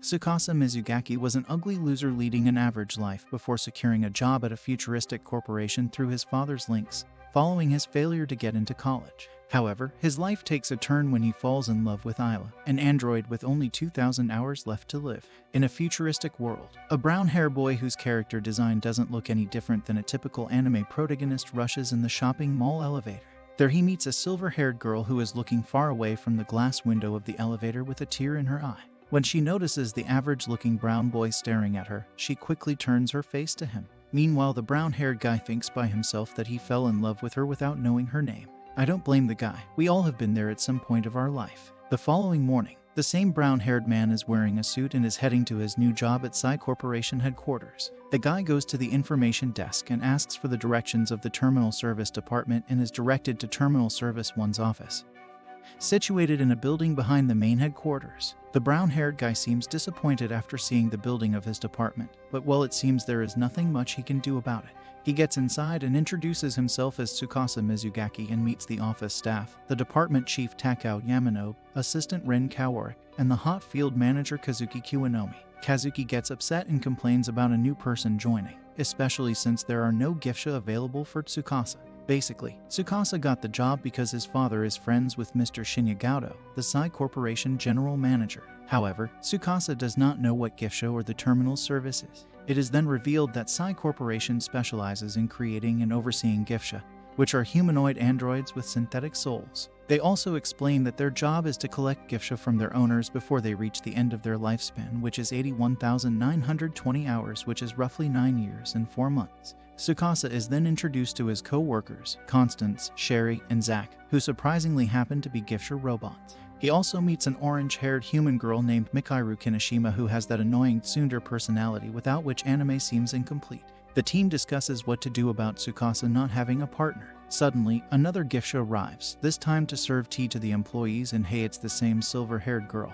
Tsukasa Mizugaki was an ugly loser leading an average life before securing a job at a futuristic corporation through his father's links, following his failure to get into college. However, his life takes a turn when he falls in love with Ayla, an android with only 2,000 hours left to live. In a futuristic world, a brown-hair boy whose character design doesn't look any different than a typical anime protagonist rushes in the shopping mall elevator. There he meets a silver-haired girl who is looking far away from the glass window of the elevator with a tear in her eye. When she notices the average-looking brown boy staring at her, she quickly turns her face to him. Meanwhile, the brown-haired guy thinks by himself that he fell in love with her without knowing her name. I don't blame the guy. We all have been there at some point of our life. The following morning, the same brown-haired man is wearing a suit and is heading to his new job at Psy Corporation headquarters. The guy goes to the information desk and asks for the directions of the Terminal Service Department and is directed to Terminal Service 1's office, situated in a building behind the main headquarters. The brown-haired guy seems disappointed after seeing the building of his department, but well, it seems there is nothing much he can do about it. He gets inside and introduces himself as Tsukasa Mizugaki and meets the office staff, the department chief Takao Yamanobe, assistant Ren Kawarik, and the hot field manager Kazuki Kiwanomi. Kazuki gets upset and complains about a new person joining, especially since there are no geisha available for Tsukasa. Basically, Tsukasa got the job because his father is friends with Mr. Shinya Gaudo, the Psy Corporation general manager. However, Tsukasa does not know what geisha or the terminal service is. It is then revealed that Psy Corporation specializes in creating and overseeing geisha, which are humanoid androids with synthetic souls. They also explain that their job is to collect geisha from their owners before they reach the end of their lifespan, which is 81,920 hours, which is roughly 9 years and 4 months. Tsukasa is then introduced to his co-workers, Constance, Sherry, and Zack, who surprisingly happen to be geisha robots. He also meets an orange-haired human girl named Mikairu Kineshima who has that annoying tsundere personality without which anime seems incomplete. The team discusses what to do about Tsukasa not having a partner. Suddenly, another geisha arrives, this time to serve tea to the employees, and hey, it's the same silver-haired girl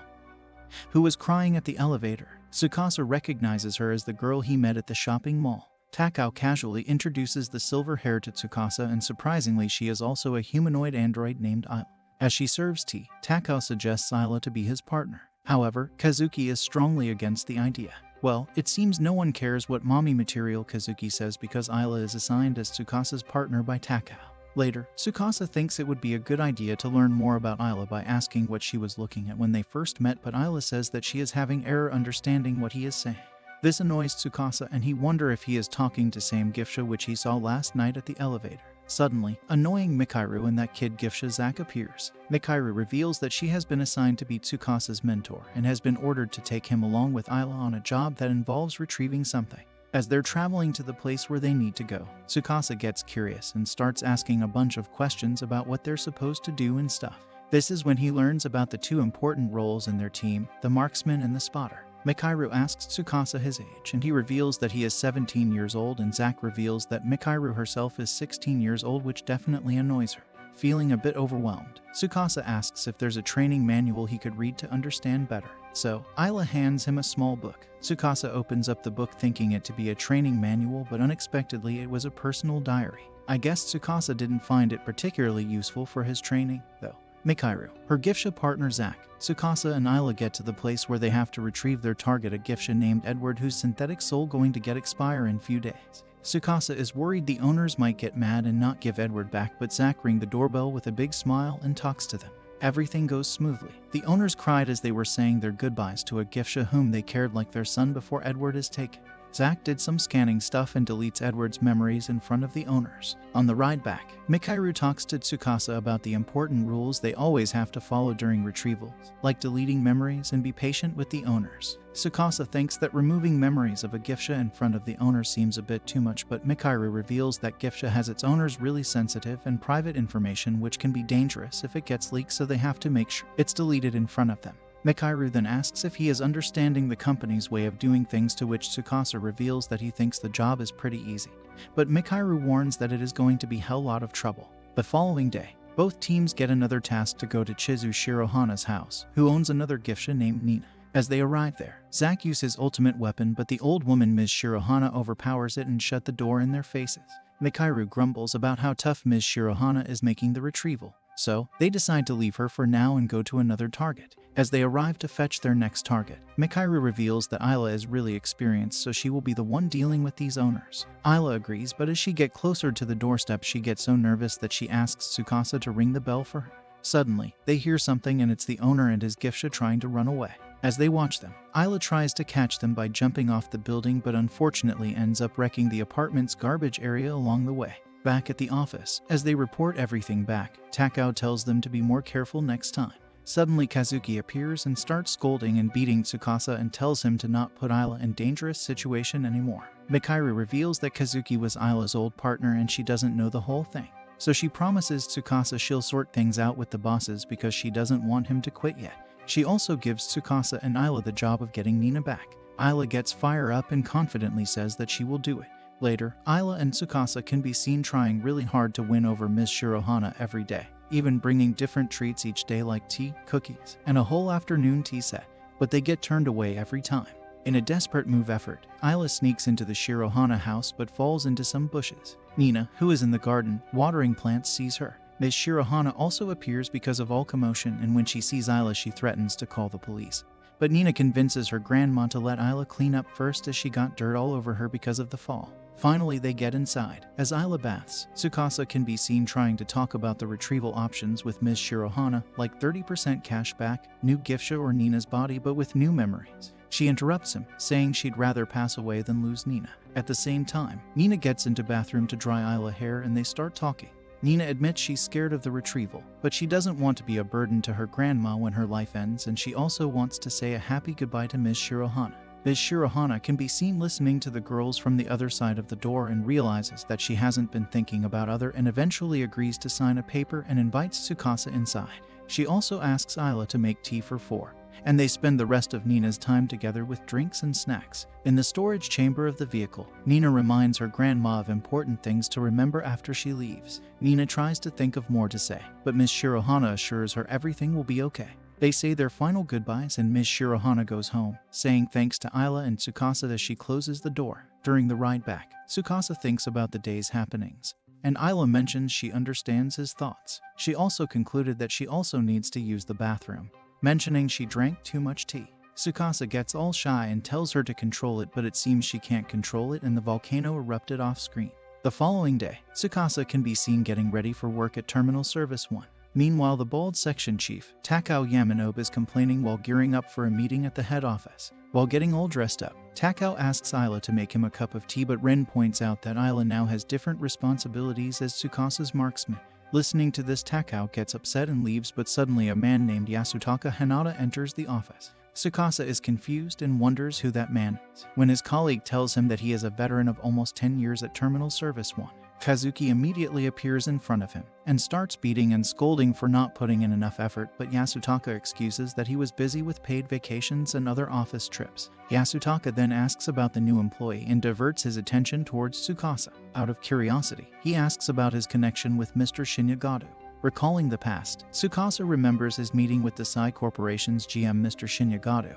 who was crying at the elevator. Tsukasa recognizes her as the girl he met at the shopping mall. Takao casually introduces the silver hair to Tsukasa, and surprisingly she is also a humanoid android named Ayla. As she serves tea, Takao suggests Ayla to be his partner. However, Kazuki is strongly against the idea. Well, it seems no one cares what mommy material Kazuki says because Ayla is assigned as Tsukasa's partner by Takao. Later, Tsukasa thinks it would be a good idea to learn more about Ayla by asking what she was looking at when they first met, but Ayla says that she is having error understanding what he is saying. This annoys Tsukasa and he wonders if he is talking to same geisha which he saw last night at the elevator. Suddenly, annoying Mikairu and that kid geisha Zack appears. Mikairu reveals that she has been assigned to be Tsukasa's mentor and has been ordered to take him along with Ayla on a job that involves retrieving something. As they're traveling to the place where they need to go, Tsukasa gets curious and starts asking a bunch of questions about what they're supposed to do and stuff. This is when he learns about the two important roles in their team, the marksman and the spotter. Mikairu asks Tsukasa his age, and he reveals that he is 17 years old, and Zack reveals that Mikairu herself is 16 years old, which definitely annoys her. Feeling a bit overwhelmed, Tsukasa asks if there's a training manual he could read to understand better. So, Ayla hands him a small book. Tsukasa opens up the book thinking it to be a training manual, but unexpectedly it was a personal diary. I guess Tsukasa didn't find it particularly useful for his training, though. Mikairu, her geisha partner Zack, Tsukasa and Ayla get to the place where they have to retrieve their target, a geisha named Edward whose synthetic soul going to get expire in few days. Tsukasa is worried the owners might get mad and not give Edward back, but Zack rings the doorbell with a big smile and talks to them. Everything goes smoothly. The owners cried as they were saying their goodbyes to a geisha whom they cared like their son before Edward is taken. Zack did some scanning stuff and deletes Edward's memories in front of the owners. On the ride back, Mikairu talks to Tsukasa about the important rules they always have to follow during retrievals, like deleting memories and be patient with the owners. Tsukasa thinks that removing memories of a geisha in front of the owner seems a bit too much, but Mikairu reveals that geisha has its owners really sensitive and private information which can be dangerous if it gets leaked, so they have to make sure it's deleted in front of them. Mikairu then asks if he is understanding the company's way of doing things, to which Tsukasa reveals that he thinks the job is pretty easy. But Mikairu warns that it is going to be a hell lot of trouble. The following day, both teams get another task to go to Chizu Shirohana's house, who owns another geisha named Nina. As they arrive there, Zack uses his ultimate weapon, but the old woman Ms. Shirohana overpowers it and shut the door in their faces. Mikairu grumbles about how tough Ms. Shirohana is making the retrieval. So, they decide to leave her for now and go to another target. As they arrive to fetch their next target, Mikairu reveals that Isla is really experienced, so she will be the one dealing with these owners. Isla agrees, but as she gets closer to the doorstep, she gets so nervous that she asks Tsukasa to ring the bell for her. Suddenly, they hear something and it's the owner and his geisha trying to run away. As they watch them, Isla tries to catch them by jumping off the building but unfortunately ends up wrecking the apartment's garbage area along the way. Back at the office, as they report everything back, Takao tells them to be more careful next time. Suddenly Kazuki appears and starts scolding and beating Tsukasa and tells him to not put Isla in dangerous situation anymore. Mikairu reveals that Kazuki was Isla's old partner and she doesn't know the whole thing. So she promises Tsukasa she'll sort things out with the bosses because she doesn't want him to quit yet. She also gives Tsukasa and Isla the job of getting Nina back. Isla gets fire up and confidently says that she will do it. Later, Isla and Tsukasa can be seen trying really hard to win over Ms. Shirohana every day, even bringing different treats each day like tea, cookies, and a whole afternoon tea set, but they get turned away every time. In a desperate move effort, Isla sneaks into the Shirohana house but falls into some bushes. Nina, who is in the garden watering plants, sees her. Ms. Shirohana also appears because of all commotion, and when she sees Isla she threatens to call the police. But Nina convinces her grandma to let Isla clean up first as she got dirt all over her because of the fall. Finally, they get inside. As Isla baths, Tsukasa can be seen trying to talk about the retrieval options with Ms. Shirohana, like 30% cash back, new geisha or Nina's body but with new memories. She interrupts him, saying she'd rather pass away than lose Nina. At the same time, Nina gets into bathroom to dry Isla hair and they start talking. Nina admits she's scared of the retrieval, but she doesn't want to be a burden to her grandma when her life ends, and she also wants to say a happy goodbye to Ms. Shirohana. Ms. Shirohana can be seen listening to the girls from the other side of the door and realizes that she hasn't been thinking about other and eventually agrees to sign a paper and invites Tsukasa inside. She also asks Isla to make tea for 4, and they spend the rest of Nina's time together with drinks and snacks. In the storage chamber of the vehicle, Nina reminds her grandma of important things to remember after she leaves. Nina tries to think of more to say, but Ms. Shirohana assures her everything will be okay. They say their final goodbyes and Ms. Shirohana goes home, saying thanks to Isla and Tsukasa as she closes the door. During the ride back, Tsukasa thinks about the day's happenings, and Isla mentions she understands his thoughts. She also concluded that she also needs to use the bathroom, mentioning she drank too much tea. Tsukasa gets all shy and tells her to control it, but it seems she can't control it and the volcano erupted off screen. The following day, Tsukasa can be seen getting ready for work at Terminal Service 1. Meanwhile, the bald section chief, Takao Yamanobe, is complaining while gearing up for a meeting at the head office. While getting all dressed up, Takao asks Isla to make him a cup of tea, but Ren points out that Isla now has different responsibilities as Tsukasa's marksman. Listening to this, Takao gets upset and leaves, but suddenly a man named Yasutaka Hanada enters the office. Tsukasa is confused and wonders who that man is, when his colleague tells him that he is a veteran of almost 10 years at Terminal Service 1. Kazuki immediately appears in front of him and starts beating and scolding for not putting in enough effort, but Yasutaka excuses that he was busy with paid vacations and other office trips. Yasutaka then asks about the new employee and diverts his attention towards Tsukasa. Out of curiosity, he asks about his connection with Mr. Shinya Gado. Recalling the past, Tsukasa remembers his meeting with the Sai Corporation's GM Mr. Shinya Gado,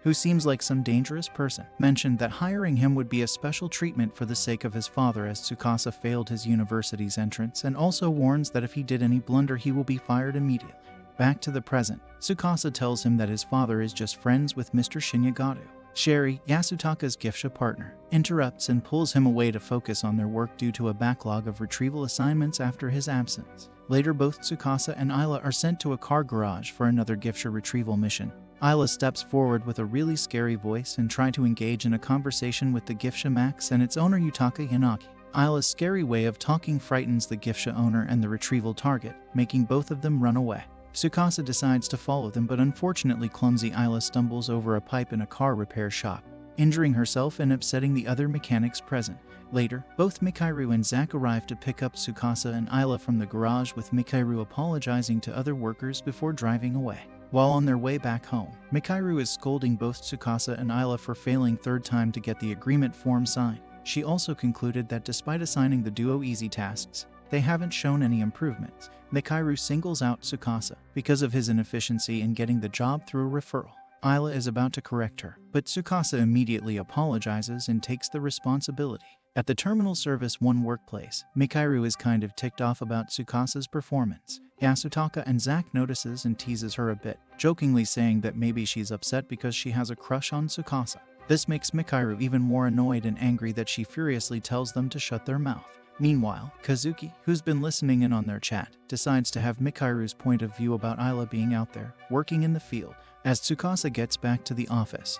who seems like some dangerous person, mentioned that hiring him would be a special treatment for the sake of his father as Tsukasa failed his university's entrance, and also warns that if he did any blunder he will be fired immediately. Back to the present, Tsukasa tells him that his father is just friends with Mr. Shinya Gado. Sherry, Yasutaka's geisha partner, interrupts and pulls him away to focus on their work due to a backlog of retrieval assignments after his absence. Later, both Tsukasa and Isla are sent to a car garage for another geisha retrieval mission. Isla steps forward with a really scary voice and tries to engage in a conversation with the geisha Max and its owner Yutaka Yanagi. Isla's scary way of talking frightens the geisha owner and the retrieval target, making both of them run away. Tsukasa decides to follow them, but unfortunately clumsy Isla stumbles over a pipe in a car repair shop, injuring herself and upsetting the other mechanics present. Later, both Mikairu and Zack arrive to pick up Tsukasa and Isla from the garage, with Mikairu apologizing to other workers before driving away. While on their way back home, Mikairu is scolding both Tsukasa and Isla for failing third time to get the agreement form signed. She also concluded that despite assigning the duo easy tasks, they haven't shown any improvements. Mikairu singles out Tsukasa because of his inefficiency in getting the job through a referral. Isla is about to correct her, but Tsukasa immediately apologizes and takes the responsibility. At the Terminal Service 1 workplace, Mikairu is kind of ticked off about Tsukasa's performance. Yasutaka and Zack notices and teases her a bit, jokingly saying that maybe she's upset because she has a crush on Tsukasa. This makes Mikairu even more annoyed and angry that she furiously tells them to shut their mouth. Meanwhile, Kazuki, who's been listening in on their chat, decides to have Mikairu's point of view about Ayla being out there, working in the field, as Tsukasa gets back to the office.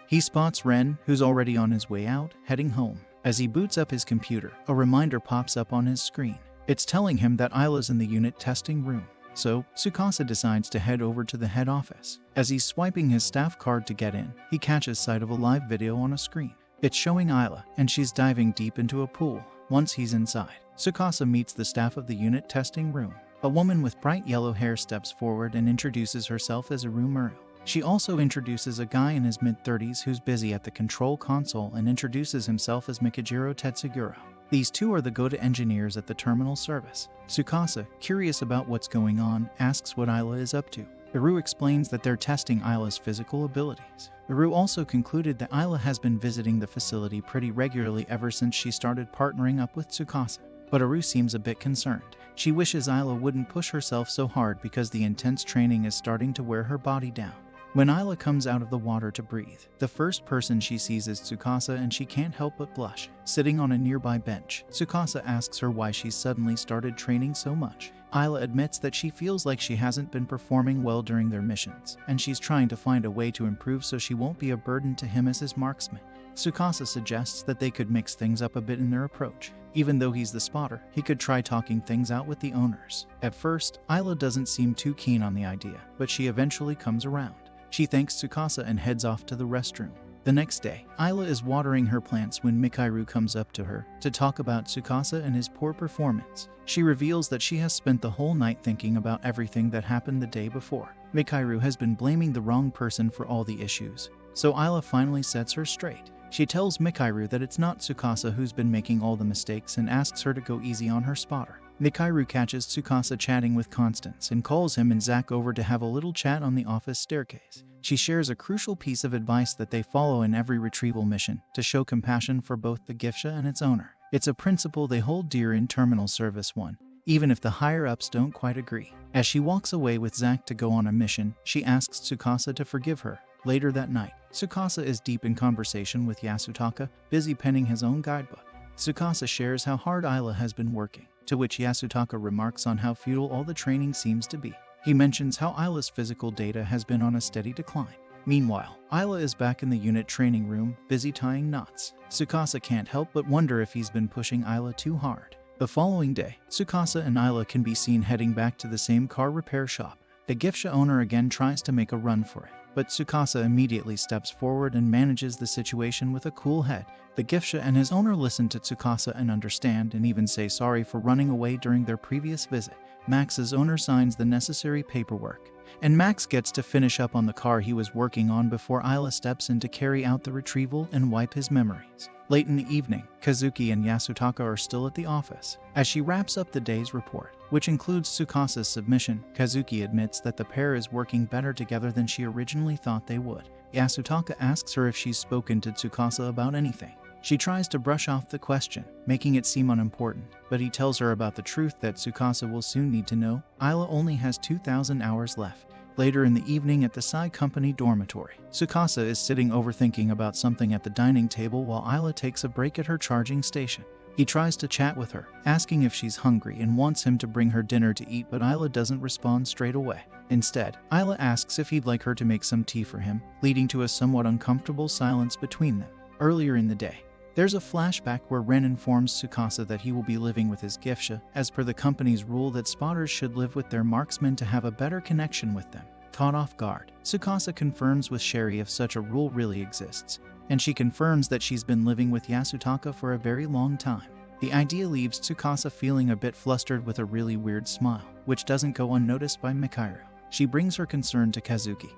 He spots Ren, who's already on his way out, heading home. As he boots up his computer, a reminder pops up on his screen. It's telling him that Ayla's in the unit testing room. So, Tsukasa decides to head over to the head office. As he's swiping his staff card to get in, he catches sight of a live video on a screen. It's showing Ayla, and she's diving deep into a pool. Once he's inside, Tsukasa meets the staff of the unit testing room. A woman with bright yellow hair steps forward and introduces herself as Irumuru. She also introduces a guy in his mid-30s who's busy at the control console and introduces himself as Mikijiro Tetsuguro. These two are the Gota engineers at the terminal service. Tsukasa, curious about what's going on, asks what Ayla is up to. Iru explains that they're testing Ayla's physical abilities. Iru also concluded that Ayla has been visiting the facility pretty regularly ever since she started partnering up with Tsukasa. But Iru seems a bit concerned. She wishes Ayla wouldn't push herself so hard because the intense training is starting to wear her body down. When Ayla comes out of the water to breathe, the first person she sees is Tsukasa and she can't help but blush. Sitting on a nearby bench, Tsukasa asks her why she's suddenly started training so much. Ayla admits that she feels like she hasn't been performing well during their missions, and she's trying to find a way to improve so she won't be a burden to him as his marksman. Tsukasa suggests that they could mix things up a bit in their approach. Even though he's the spotter, he could try talking things out with the owners. At first, Ayla doesn't seem too keen on the idea, but she eventually comes around. She thanks Tsukasa and heads off to the restroom. The next day, Ayla is watering her plants when Mikairu comes up to her to talk about Tsukasa and his poor performance. She reveals that she has spent the whole night thinking about everything that happened the day before. Mikairu has been blaming the wrong person for all the issues, so Ayla finally sets her straight. She tells Mikairu that it's not Tsukasa who's been making all the mistakes and asks her to go easy on her spotter. Mikairu catches Tsukasa chatting with Constance and calls him and Zack over to have a little chat on the office staircase. She shares a crucial piece of advice that they follow in every retrieval mission to show compassion for both the Gifsha and its owner. It's a principle they hold dear in Terminal Service 1, even if the higher-ups don't quite agree. As she walks away with Zack to go on a mission, she asks Tsukasa to forgive her. Later that night, Tsukasa is deep in conversation with Yasutaka, busy penning his own guidebook. Tsukasa shares how hard Ayla has been working, to which Yasutaka remarks on how futile all the training seems to be. He mentions how Ayla's physical data has been on a steady decline. Meanwhile, Ayla is back in the unit training room, busy tying knots. Tsukasa can't help but wonder if he's been pushing Ayla too hard. The following day, Tsukasa and Ayla can be seen heading back to the same car repair shop. The Gifsha owner again tries to make a run for it, but Tsukasa immediately steps forward and manages the situation with a cool head. The Gifsha and his owner listen to Tsukasa and understand and even say sorry for running away during their previous visit. Max's owner signs the necessary paperwork, and Max gets to finish up on the car he was working on before Ayla steps in to carry out the retrieval and wipe his memories. Late in the evening, Kazuki and Yasutaka are still at the office. As she wraps up the day's report, which includes Tsukasa's submission, Kazuki admits that the pair is working better together than she originally thought they would. Yasutaka asks her if she's spoken to Tsukasa about anything. She tries to brush off the question, making it seem unimportant, but he tells her about the truth that Tsukasa will soon need to know. Ayla only has 2,000 hours left. Later in the evening at the Sai Company dormitory, Tsukasa is sitting overthinking about something at the dining table while Ayla takes a break at her charging station. He tries to chat with her, asking if she's hungry and wants him to bring her dinner to eat, but Ayla doesn't respond straight away. Instead, Ayla asks if he'd like her to make some tea for him, leading to a somewhat uncomfortable silence between them. Earlier in the day, there's a flashback where Ren informs Tsukasa that he will be living with his Gifsha, as per the company's rule that spotters should live with their marksmen to have a better connection with them. Caught off guard, Tsukasa confirms with Sherry if such a rule really exists, and she confirms that she's been living with Yasutaka for a very long time. The idea leaves Tsukasa feeling a bit flustered with a really weird smile, which doesn't go unnoticed by Mikairu. She brings her concern to Kazuki,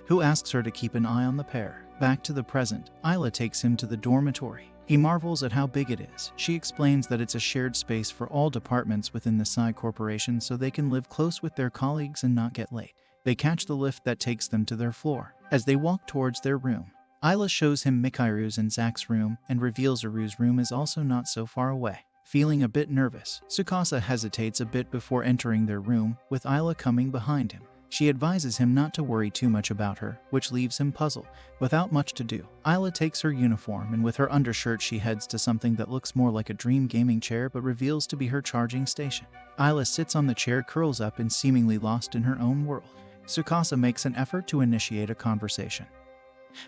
who asks her to keep an eye on the pair. Back to the present, Ayla takes him to the dormitory. He marvels at how big it is. She explains that it's a shared space for all departments within the Sai Corporation so they can live close with their colleagues and not get late. They catch the lift that takes them to their floor. As they walk towards their room, Ayla shows him Mikairu's and Zack's room and reveals Iru's room is also not so far away. Feeling a bit nervous, Tsukasa hesitates a bit before entering their room, with Ayla coming behind him. She advises him not to worry too much about her, which leaves him puzzled. Without much to do, Ayla takes her uniform and with her undershirt she heads to something that looks more like a dream gaming chair but reveals to be her charging station. Ayla sits on the chair, curls up and seemingly lost in her own world. Tsukasa makes an effort to initiate a conversation,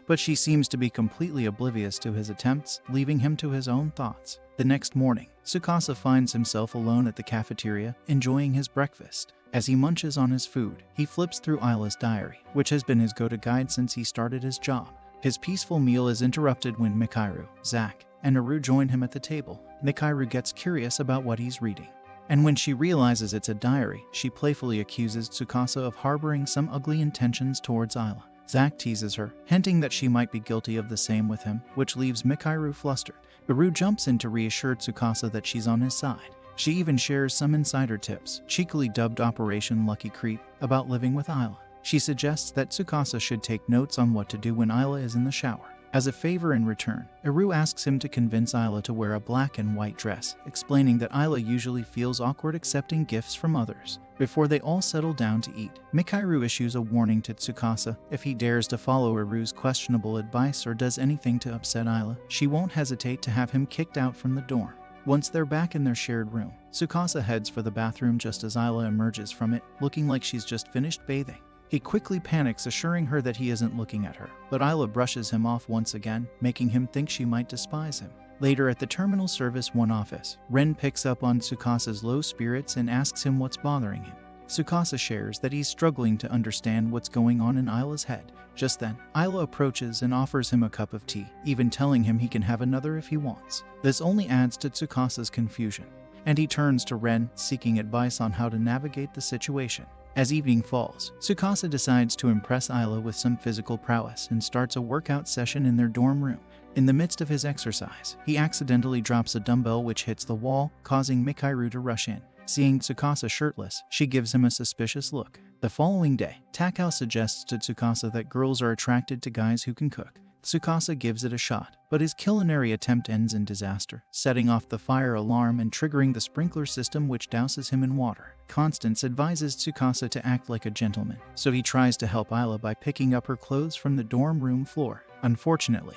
but she seems to be completely oblivious to his attempts, leaving him to his own thoughts. The next morning, Tsukasa finds himself alone at the cafeteria, enjoying his breakfast. As he munches on his food, he flips through Ayla's diary, which has been his go-to guide since he started his job. His peaceful meal is interrupted when Mikairu, Zack, and Aru join him at the table. Mikairu gets curious about what he's reading, and when she realizes it's a diary, she playfully accuses Tsukasa of harboring some ugly intentions towards Ayla. Zack teases her, hinting that she might be guilty of the same with him, which leaves Mikairu flustered. Aru jumps in to reassure Tsukasa that she's on his side. She even shares some insider tips, cheekily dubbed Operation Lucky Creep, about living with Ayla. She suggests that Tsukasa should take notes on what to do when Ayla is in the shower. As a favor in return, Aru asks him to convince Ayla to wear a black and white dress, explaining that Ayla usually feels awkward accepting gifts from others. Before they all settle down to eat, Mikairu issues a warning to Tsukasa: if he dares to follow Aru's questionable advice or does anything to upset Ayla, she won't hesitate to have him kicked out from the dorm. Once they're back in their shared room, Tsukasa heads for the bathroom just as Ayla emerges from it, looking like she's just finished bathing. He quickly panics, assuring her that he isn't looking at her, but Ayla brushes him off once again, making him think she might despise him. Later at the Terminal Service 1 office, Ren picks up on Tsukasa's low spirits and asks him what's bothering him. Tsukasa shares that he's struggling to understand what's going on in Ayla's head. Just then, Ayla approaches and offers him a cup of tea, even telling him he can have another if he wants. This only adds to Tsukasa's confusion, and he turns to Ren, seeking advice on how to navigate the situation. As evening falls, Tsukasa decides to impress Ayla with some physical prowess and starts a workout session in their dorm room. In the midst of his exercise, he accidentally drops a dumbbell which hits the wall, causing Mikairu to rush in. Seeing Tsukasa shirtless, she gives him a suspicious look. The following day, Takao suggests to Tsukasa that girls are attracted to guys who can cook. Tsukasa gives it a shot, but his culinary attempt ends in disaster, setting off the fire alarm and triggering the sprinkler system which douses him in water. Constance advises Tsukasa to act like a gentleman, so he tries to help Ayla by picking up her clothes from the dorm room floor. Unfortunately,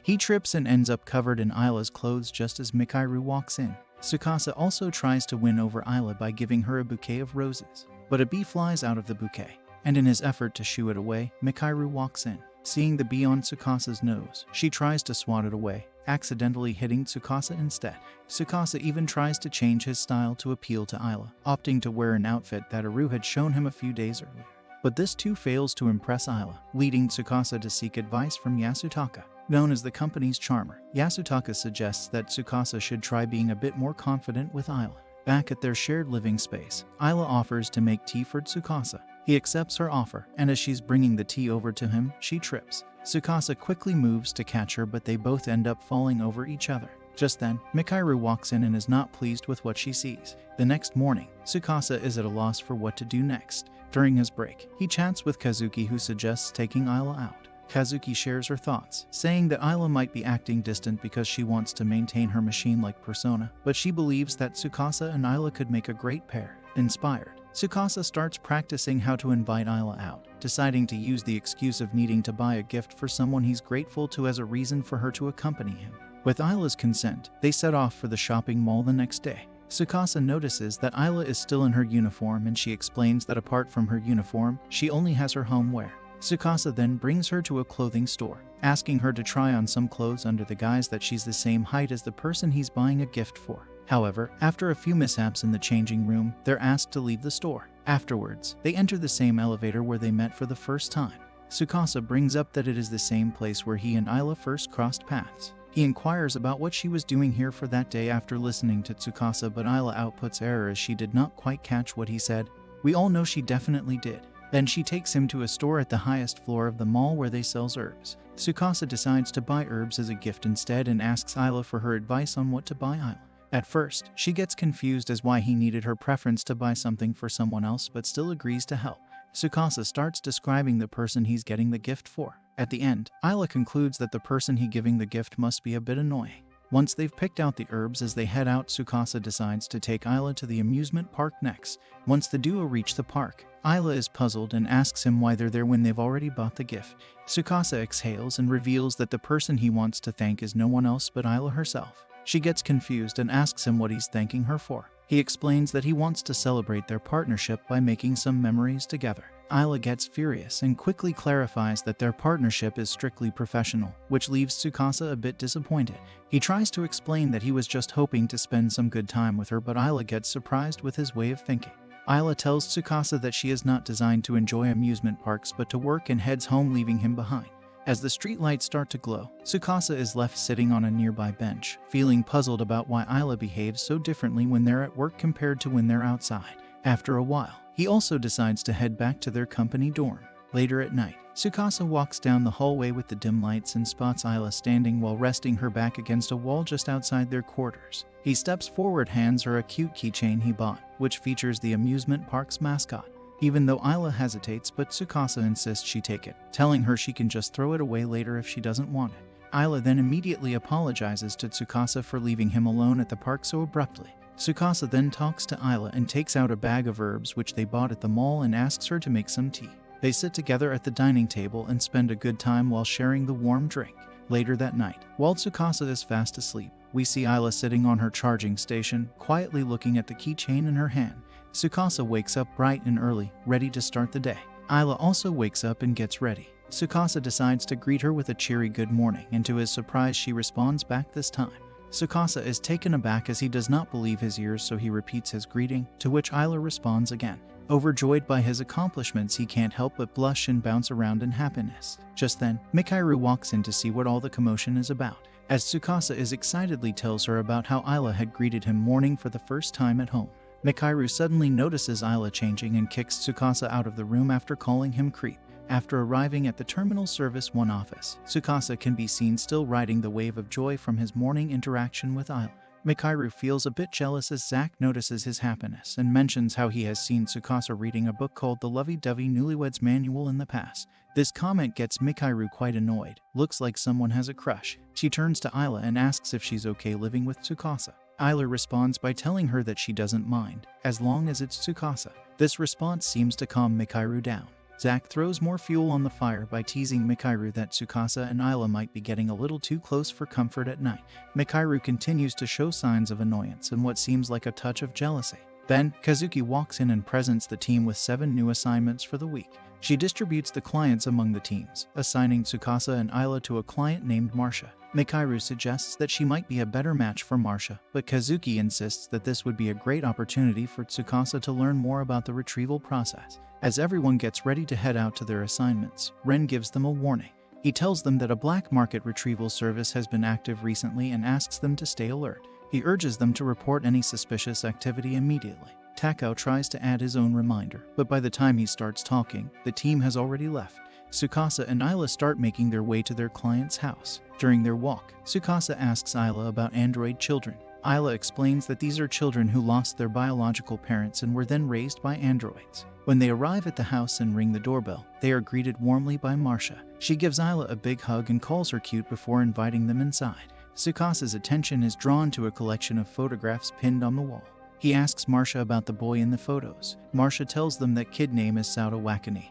he trips and ends up covered in Ayla's clothes just as Mikairu walks in. Tsukasa also tries to win over Ayla by giving her a bouquet of roses, but a bee flies out of the bouquet, and in his effort to shoo it away, Mikairu walks in. Seeing the bee on Tsukasa's nose, she tries to swat it away, accidentally hitting Tsukasa instead. Tsukasa even tries to change his style to appeal to Ayla, opting to wear an outfit that Aru had shown him a few days earlier. But this too fails to impress Ayla, leading Tsukasa to seek advice from Yasutaka. Known as the company's charmer, Yasutaka suggests that Tsukasa should try being a bit more confident with Ayla. Back at their shared living space, Ayla offers to make tea for Tsukasa. He accepts her offer, and as she's bringing the tea over to him, she trips. Tsukasa quickly moves to catch her, but they both end up falling over each other. Just then, Mikairu walks in and is not pleased with what she sees. The next morning, Tsukasa is at a loss for what to do next. During his break, he chats with Kazuki, who suggests taking Ayla out. Kazuki shares her thoughts, saying that Ayla might be acting distant because she wants to maintain her machine-like persona, but she believes that Tsukasa and Ayla could make a great pair. Inspired, Tsukasa starts practicing how to invite Ayla out, deciding to use the excuse of needing to buy a gift for someone he's grateful to as a reason for her to accompany him. With Ayla's consent, they set off for the shopping mall the next day. Tsukasa notices that Ayla is still in her uniform, and she explains that apart from her uniform, she only has her home wear. Tsukasa then brings her to a clothing store, asking her to try on some clothes under the guise that she's the same height as the person he's buying a gift for. However, after a few mishaps in the changing room, they're asked to leave the store. Afterwards, they enter the same elevator where they met for the first time. Tsukasa brings up that it is the same place where he and Ayla first crossed paths. He inquires about what she was doing here for that day after listening to Tsukasa, but Ayla outputs error as she did not quite catch what he said. We all know she definitely did. Then she takes him to a store at the highest floor of the mall where they sell herbs. Tsukasa decides to buy herbs as a gift instead and asks Ayla for her advice on what to buy Ayla. At first, she gets confused as why he needed her preference to buy something for someone else, but still agrees to help. Tsukasa starts describing the person he's getting the gift for. At the end, Ayla concludes that the person he's giving the gift must be a bit annoying. Once they've picked out the herbs as they head out, Tsukasa decides to take Ayla to the amusement park next. Once the duo reach the park, Ayla is puzzled and asks him why they're there when they've already bought the gift. Tsukasa exhales and reveals that the person he wants to thank is no one else but Ayla herself. She gets confused and asks him what he's thanking her for. He explains that he wants to celebrate their partnership by making some memories together. Ayla gets furious and quickly clarifies that their partnership is strictly professional, which leaves Tsukasa a bit disappointed. He tries to explain that he was just hoping to spend some good time with her, but Ayla gets surprised with his way of thinking. Ayla tells Tsukasa that she is not designed to enjoy amusement parks but to work, and heads home, leaving him behind. As the streetlights start to glow, Tsukasa is left sitting on a nearby bench, feeling puzzled about why Ayla behaves so differently when they're at work compared to when they're outside. After a while, he also decides to head back to their company dorm. Later at night, Tsukasa walks down the hallway with the dim lights and spots Ayla standing while resting her back against a wall just outside their quarters. He steps forward, hands her a cute keychain he bought, which features the amusement park's mascot. Even though Ayla hesitates, but Tsukasa insists she take it, telling her she can just throw it away later if she doesn't want it. Ayla then immediately apologizes to Tsukasa for leaving him alone at the park so abruptly. Tsukasa then talks to Ayla and takes out a bag of herbs which they bought at the mall and asks her to make some tea. They sit together at the dining table and spend a good time while sharing the warm drink. Later that night, while Tsukasa is fast asleep, we see Ayla sitting on her charging station, quietly looking at the keychain in her hand. Tsukasa wakes up bright and early, ready to start the day. Ayla also wakes up and gets ready. Tsukasa decides to greet her with a cheery good morning, and to his surprise she responds back this time. Tsukasa is taken aback as he does not believe his ears, so he repeats his greeting, to which Ayla responds again. Overjoyed by his accomplishments, he can't help but blush and bounce around in happiness. Just then, Mikairu walks in to see what all the commotion is about, as Tsukasa excitedly tells her about how Ayla had greeted him morning for the first time at home. Mikairu suddenly notices Ayla changing and kicks Tsukasa out of the room after calling him creep. After arriving at the Terminal Service 1 office, Tsukasa can be seen still riding the wave of joy from his morning interaction with Ayla. Mikairu feels a bit jealous as Zack notices his happiness and mentions how he has seen Tsukasa reading a book called The Lovey-Dovey Newlyweds Manual in the past. This comment gets Mikairu quite annoyed. Looks like someone has a crush. She turns to Ayla and asks if she's okay living with Tsukasa. Ayla responds by telling her that she doesn't mind, as long as it's Tsukasa. This response seems to calm Mikairu down. Zack throws more fuel on the fire by teasing Mikairu that Tsukasa and Ayla might be getting a little too close for comfort at night. Mikairu continues to show signs of annoyance and what seems like a touch of jealousy. Then, Kazuki walks in and presents the team with 7 new assignments for the week. She distributes the clients among the teams, assigning Tsukasa and Ayla to a client named Marsha. Mikairu suggests that she might be a better match for Marsha, but Kazuki insists that this would be a great opportunity for Tsukasa to learn more about the retrieval process. As everyone gets ready to head out to their assignments, Ren gives them a warning. He tells them that a black market retrieval service has been active recently and asks them to stay alert. He urges them to report any suspicious activity immediately. Takao tries to add his own reminder, but by the time he starts talking, the team has already left. Tsukasa and Ayla start making their way to their client's house. During their walk, Tsukasa asks Ayla about android children. Ayla explains that these are children who lost their biological parents and were then raised by androids. When they arrive at the house and ring the doorbell, they are greeted warmly by Marsha. She gives Ayla a big hug and calls her cute before inviting them inside. Tsukasa's attention is drawn to a collection of photographs pinned on the wall. He asks Marsha about the boy in the photos. Marsha tells them that kid name is Sauda Wakani,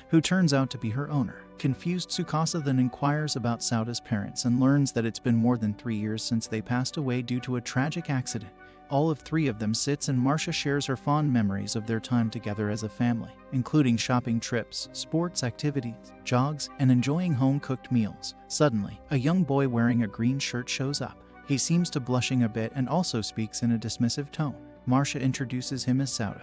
who turns out to be her owner. Confused, Tsukasa then inquires about Sauda's parents and learns that it's been more than 3 years since they passed away due to a tragic accident. All of 3 of them sits and Marsha shares her fond memories of their time together as a family, including shopping trips, sports activities, jogs, and enjoying home-cooked meals. Suddenly, a young boy wearing a green shirt shows up. He seems to blushing a bit and also speaks in a dismissive tone. Marsha introduces him as Sauda.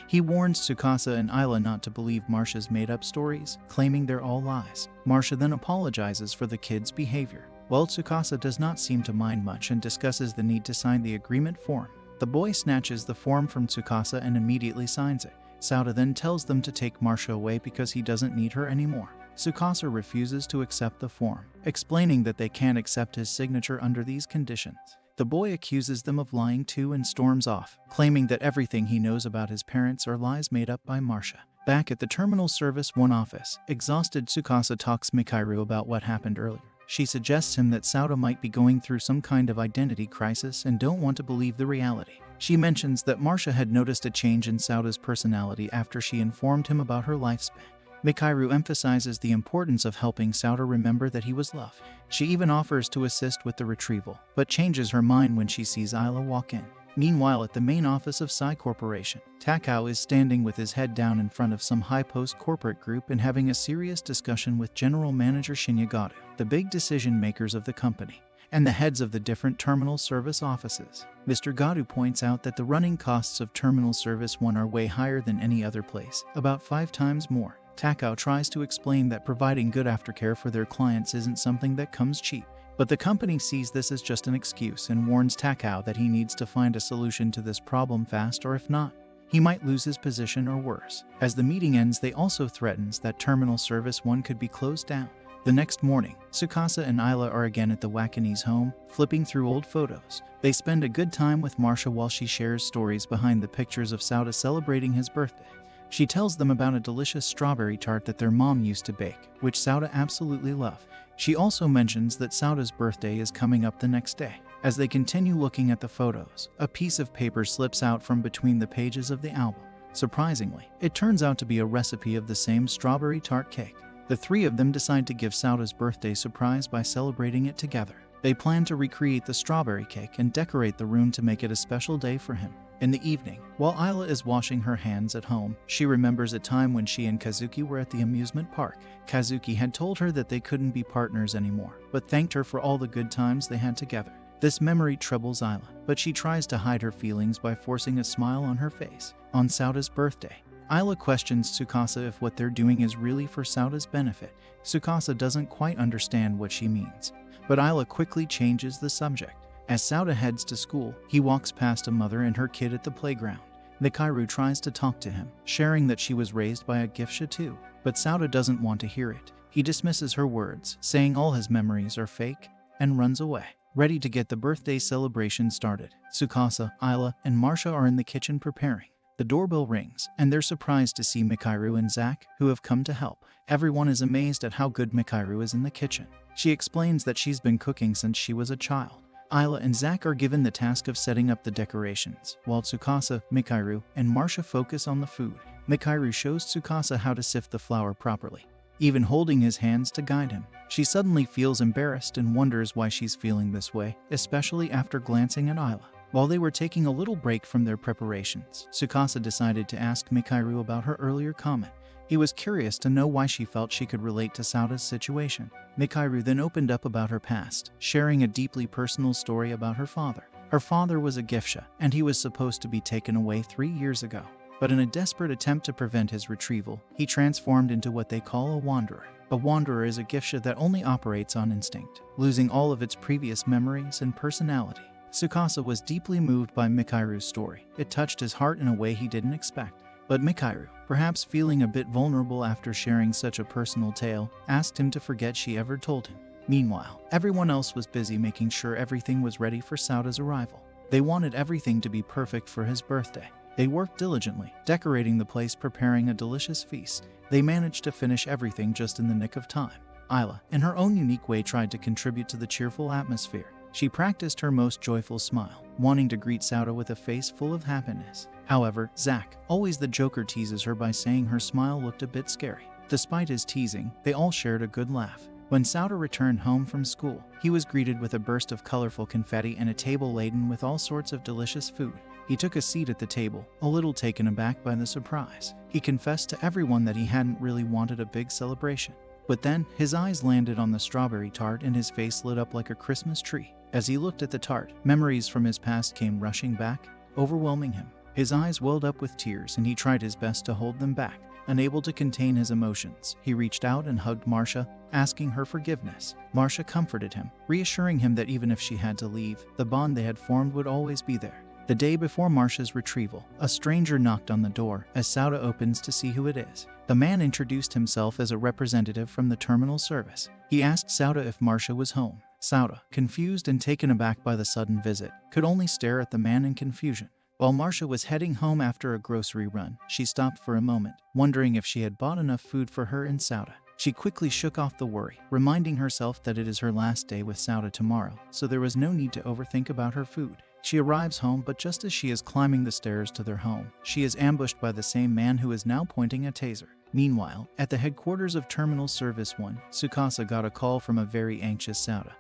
He warns Tsukasa and Ayla not to believe Marsha's made-up stories, claiming they're all lies. Marsha then apologizes for the kid's behavior. While Tsukasa does not seem to mind much and discusses the need to sign the agreement form, the boy snatches the form from Tsukasa and immediately signs it. Sauda then tells them to take Marsha away because he doesn't need her anymore. Tsukasa refuses to accept the form, explaining that they can't accept his signature under these conditions. The boy accuses them of lying too and storms off, claiming that everything he knows about his parents are lies made up by Marsha. Back at the Terminal Service 1 office, exhausted, Tsukasa talks Mikairu about what happened earlier. She suggests him that Sauda might be going through some kind of identity crisis and don't want to believe the reality. She mentions that Marcia had noticed a change in Sauda's personality after she informed him about her lifespan. Mikharu emphasizes the importance of helping Sauda remember that he was loved. She even offers to assist with the retrieval, but changes her mind when she sees Ayla walk in. Meanwhile, at the main office of Psy Corporation, Takao is standing with his head down in front of some high-post corporate group and having a serious discussion with General Manager Shinya Gado, the big decision-makers of the company, and the heads of the different terminal service offices. Mr. Gado points out that the running costs of Terminal Service 1 are way higher than any other place, about 5 times more. Takao tries to explain that providing good aftercare for their clients isn't something that comes cheap. But the company sees this as just an excuse and warns Takao that he needs to find a solution to this problem fast, or if not, he might lose his position or worse. As the meeting ends, they also threatens that Terminal Service 1 could be closed down. The next morning, Tsukasa and Ayla are again at the Wakanese home, flipping through old photos. They spend a good time with Marcia while she shares stories behind the pictures of Sauda celebrating his birthday. She tells them about a delicious strawberry tart that their mom used to bake, which Sauda absolutely loved. She also mentions that Sauda's birthday is coming up the next day. As they continue looking at the photos, a piece of paper slips out from between the pages of the album. Surprisingly, it turns out to be a recipe of the same strawberry tart cake. The three of them decide to give Sauda's birthday surprise by celebrating it together. They plan to recreate the strawberry cake and decorate the room to make it a special day for him. In the evening, while Ayla is washing her hands at home, she remembers a time when she and Kazuki were at the amusement park. Kazuki had told her that they couldn't be partners anymore, but thanked her for all the good times they had together. This memory troubles Ayla, but she tries to hide her feelings by forcing a smile on her face. On Sauda's birthday, Ayla questions Tsukasa if what they're doing is really for Sauda's benefit. Tsukasa doesn't quite understand what she means, but Ayla quickly changes the subject. As Sauda heads to school, he walks past a mother and her kid at the playground. Mikharu tries to talk to him, sharing that she was raised by a geisha too, but Sauda doesn't want to hear it. He dismisses her words, saying all his memories are fake, and runs away. Ready to get the birthday celebration started, Tsukasa, Ayla, and Marcia are in the kitchen preparing. The doorbell rings, and they're surprised to see Mikharu and Zack, who have come to help. Everyone is amazed at how good Mikharu is in the kitchen. She explains that she's been cooking since she was a child. Ayla and Zack are given the task of setting up the decorations, while Tsukasa, Mikharu, and Marcia focus on the food. Mikharu shows Tsukasa how to sift the flour properly, even holding his hands to guide him. She suddenly feels embarrassed and wonders why she's feeling this way, especially after glancing at Ayla. While they were taking a little break from their preparations, Tsukasa decided to ask Mikharu about her earlier comment. He was curious to know why she felt she could relate to Sauda's situation. Mikharu then opened up about her past, sharing a deeply personal story about her father. Her father was a geisha, and he was supposed to be taken away 3 years ago. But in a desperate attempt to prevent his retrieval, he transformed into what they call a wanderer. A wanderer is a geisha that only operates on instinct, losing all of its previous memories and personality. Tsukasa was deeply moved by Mikharu's story. It touched his heart in a way he didn't expect. But Mikharu, perhaps feeling a bit vulnerable after sharing such a personal tale, asked him to forget she ever told him. Meanwhile, everyone else was busy making sure everything was ready for Sauda's arrival. They wanted everything to be perfect for his birthday. They worked diligently, decorating the place, preparing a delicious feast. They managed to finish everything just in the nick of time. Ayla, in her own unique way, tried to contribute to the cheerful atmosphere. She practiced her most joyful smile, wanting to greet Sauda with a face full of happiness. However, Zack, always the joker, teases her by saying her smile looked a bit scary. Despite his teasing, they all shared a good laugh. When Sauda returned home from school, he was greeted with a burst of colorful confetti and a table laden with all sorts of delicious food. He took a seat at the table, a little taken aback by the surprise. He confessed to everyone that he hadn't really wanted a big celebration. But then, his eyes landed on the strawberry tart and his face lit up like a Christmas tree. As he looked at the tart, memories from his past came rushing back, overwhelming him. His eyes welled up with tears and he tried his best to hold them back. Unable to contain his emotions, he reached out and hugged Marcia, asking her forgiveness. Marcia comforted him, reassuring him that even if she had to leave, the bond they had formed would always be there. The day before Marcia's retrieval, a stranger knocked on the door as Sauda opens to see who it is. The man introduced himself as a representative from the terminal service. He asked Sauda if Marcia was home. Sauda, confused and taken aback by the sudden visit, could only stare at the man in confusion. While Marcia was heading home after a grocery run, she stopped for a moment, wondering if she had bought enough food for her and Sauda. She quickly shook off the worry, reminding herself that it is her last day with Sauda tomorrow, so there was no need to overthink about her food. She arrives home, but just as she is climbing the stairs to their home, she is ambushed by the same man who is now pointing a taser. Meanwhile, at the headquarters of Terminal Service 1, Tsukasa got a call from a very anxious Sauda,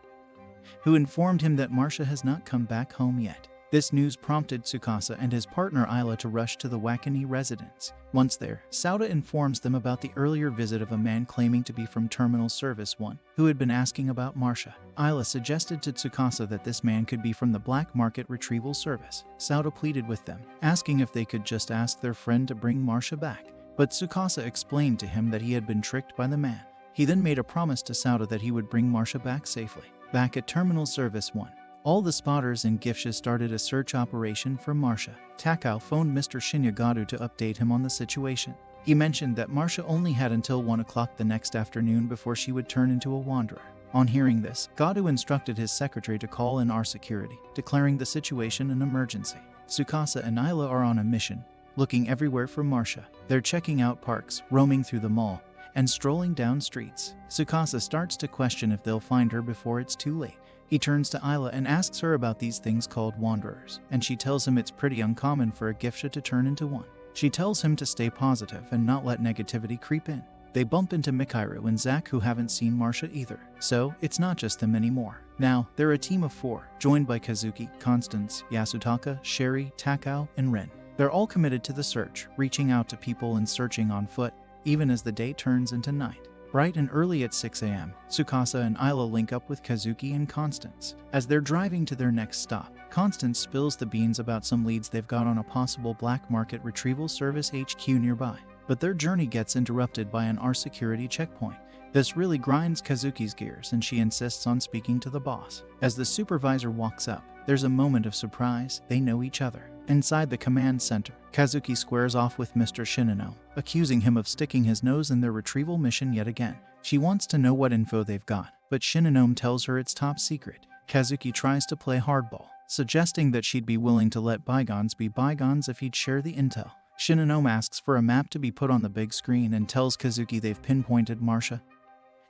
who informed him that Marcia has not come back home yet. This news prompted Tsukasa and his partner Ayla to rush to the Wakani residence. Once there, Sauda informs them about the earlier visit of a man claiming to be from Terminal Service 1, who had been asking about Marcia. Ayla suggested to Tsukasa that this man could be from the Black Market Retrieval Service. Sauda pleaded with them, asking if they could just ask their friend to bring Marcia back. But Tsukasa explained to him that he had been tricked by the man. He then made a promise to Sauda that he would bring Marcia back safely. Back at Terminal Service 1, all the spotters and Gifsha started a search operation for Marcia. Takao phoned Mr. Shinyagadu to update him on the situation. He mentioned that Marcia only had until 1 o'clock the next afternoon before she would turn into a wanderer. On hearing this, Gadu instructed his secretary to call in our security, declaring the situation an emergency. Tsukasa and Ayla are on a mission, looking everywhere for Marcia. They're checking out parks, roaming through the mall, and strolling down streets. Tsukasa starts to question if they'll find her before it's too late. He turns to Ayla and asks her about these things called wanderers, and she tells him it's pretty uncommon for a Gifsha to turn into one. She tells him to stay positive and not let negativity creep in. They bump into Mikairu and Zack, who haven't seen Marcia either, so it's not just them anymore. Now, they're a team of 4, joined by Kazuki, Constance, Yasutaka, Sherry, Takao, and Ren. They're all committed to the search, reaching out to people and searching on foot, even as the day turns into night. Bright and early at 6 a.m., Tsukasa and Ayla link up with Kazuki and Constance. As they're driving to their next stop, Constance spills the beans about some leads they've got on a possible Black Market Retrieval Service HQ nearby. But their journey gets interrupted by an R security checkpoint. This really grinds Kazuki's gears, and she insists on speaking to the boss. As the supervisor walks up, there's a moment of surprise. They know each other. Inside the command center, Kazuki squares off with Mr. Shinano, accusing him of sticking his nose in their retrieval mission yet again. She wants to know what info they've got, but Shinano tells her it's top secret. Kazuki tries to play hardball, suggesting that she'd be willing to let bygones be bygones if he'd share the intel. Shinano asks for a map to be put on the big screen and tells Kazuki they've pinpointed Marcia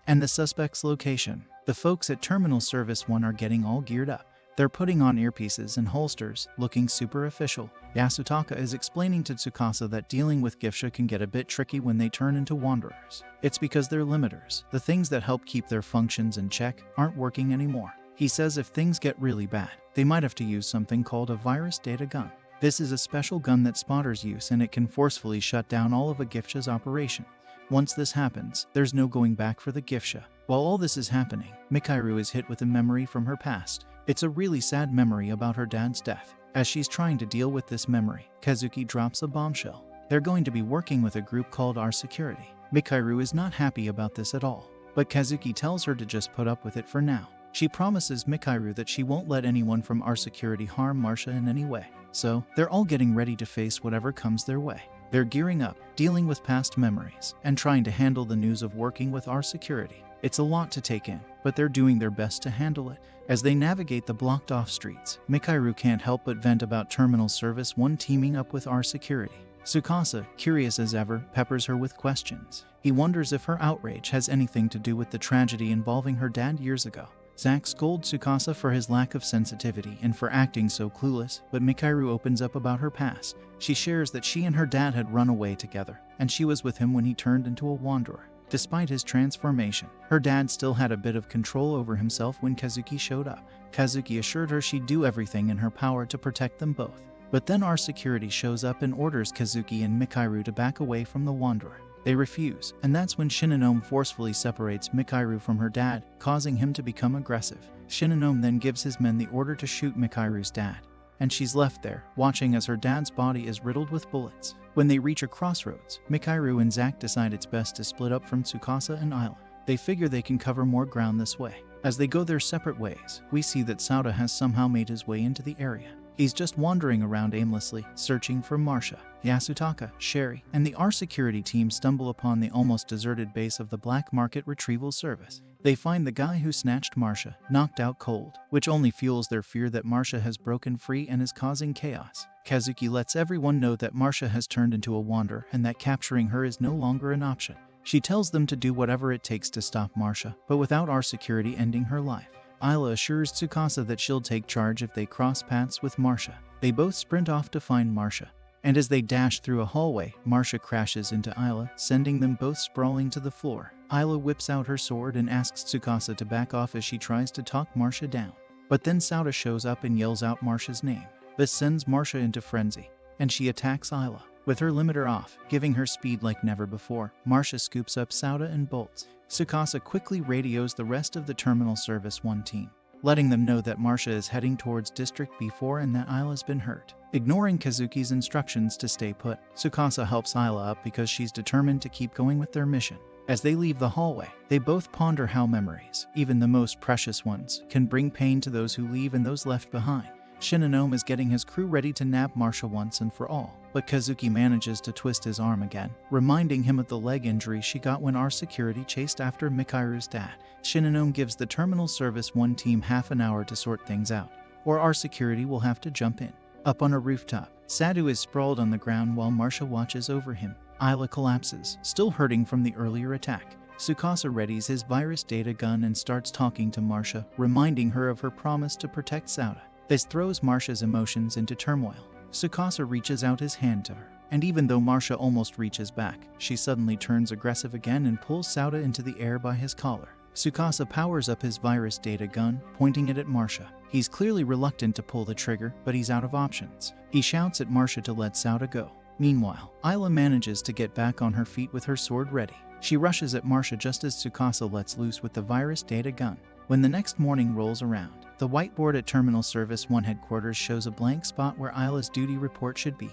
and the suspect's location. The folks at Terminal Service 1 are getting all geared up. They're putting on earpieces and holsters, looking super official. Yasutaka is explaining to Tsukasa that dealing with Gifsha can get a bit tricky when they turn into wanderers. It's because they're limiters. The things that help keep their functions in check aren't working anymore. He says if things get really bad, they might have to use something called a virus data gun. This is a special gun that spotters use, and it can forcefully shut down all of a Gifsha's operation. Once this happens, there's no going back for the Gifsha. While all this is happening, Mikairu is hit with a memory from her past. It's a really sad memory about her dad's death. As she's trying to deal with this memory, Kazuki drops a bombshell. They're going to be working with a group called R Security. Mikairu is not happy about this at all, but Kazuki tells her to just put up with it for now. She promises Mikairu that she won't let anyone from R Security harm Marcia in any way. So, they're all getting ready to face whatever comes their way. They're gearing up, dealing with past memories, and trying to handle the news of working with R Security. It's a lot to take in, but they're doing their best to handle it. As they navigate the blocked-off streets, Mikairu can't help but vent about Terminal Service 1 teaming up with R Security. Tsukasa, curious as ever, peppers her with questions. He wonders if her outrage has anything to do with the tragedy involving her dad years ago. Zack scolds Tsukasa for his lack of sensitivity and for acting so clueless, but Mikairu opens up about her past. She shares that she and her dad had run away together, and she was with him when he turned into a wanderer. Despite his transformation, her dad still had a bit of control over himself when Kazuki showed up. Kazuki assured her she'd do everything in her power to protect them both. But then our security shows up and orders Kazuki and Mikairu to back away from the wanderer. They refuse, and that's when Shinonome forcefully separates Mikairu from her dad, causing him to become aggressive. Shinonome then gives his men the order to shoot Mikairu's dad, and she's left there, watching as her dad's body is riddled with bullets. When they reach a crossroads, Mikairu and Zack decide it's best to split up from Tsukasa and Ayla. They figure they can cover more ground this way. As they go their separate ways, we see that Sauda has somehow made his way into the area. He's just wandering around aimlessly, searching for Marcia. Yasutaka, Sherry, and the R Security team stumble upon the almost deserted base of the Black Market Retrieval Service. They find the guy who snatched Marcia, knocked out cold, which only fuels their fear that Marcia has broken free and is causing chaos. Kazuki lets everyone know that Marcia has turned into a wanderer and that capturing her is no longer an option. She tells them to do whatever it takes to stop Marcia, but without our security ending her life. Ayla assures Tsukasa that she'll take charge if they cross paths with Marcia. They both sprint off to find Marcia, and as they dash through a hallway, Marcia crashes into Ayla, sending them both sprawling to the floor. Ayla whips out her sword and asks Tsukasa to back off as she tries to talk Marcia down. But then Sauda shows up and yells out Marcia's name. This sends Marcia into frenzy, and she attacks Ayla. With her limiter off, giving her speed like never before, Marcia scoops up Sauda and bolts. Tsukasa quickly radios the rest of the Terminal Service 1 team, letting them know that Marcia is heading towards District B4 and that Ayla's been hurt. Ignoring Kazuki's instructions to stay put, Tsukasa helps Ayla up because she's determined to keep going with their mission. As they leave the hallway, they both ponder how memories, even the most precious ones, can bring pain to those who leave and those left behind. Shinonome is getting his crew ready to nab Marcia once and for all, but Kazuki manages to twist his arm again, reminding him of the leg injury she got when our security chased after Mikairu's dad. Shinonome gives the Terminal Service 1 team half an hour to sort things out, or our security will have to jump in. Up on a rooftop, Sadu is sprawled on the ground while Marcia watches over him. Ayla collapses, still hurting from the earlier attack. Tsukasa readies his virus data gun and starts talking to Marcia, reminding her of her promise to protect Sauda. This throws Marcia's emotions into turmoil. Tsukasa reaches out his hand to her, and even though Marcia almost reaches back, she suddenly turns aggressive again and pulls Sauda into the air by his collar. Tsukasa powers up his virus data gun, pointing it at Marcia. He's clearly reluctant to pull the trigger, but he's out of options. He shouts at Marcia to let Sauda go. Meanwhile, Ayla manages to get back on her feet with her sword ready. She rushes at Marcia just as Tsukasa lets loose with the virus data gun. When the next morning rolls around, the whiteboard at Terminal Service 1 headquarters shows a blank spot where Ayla's duty report should be.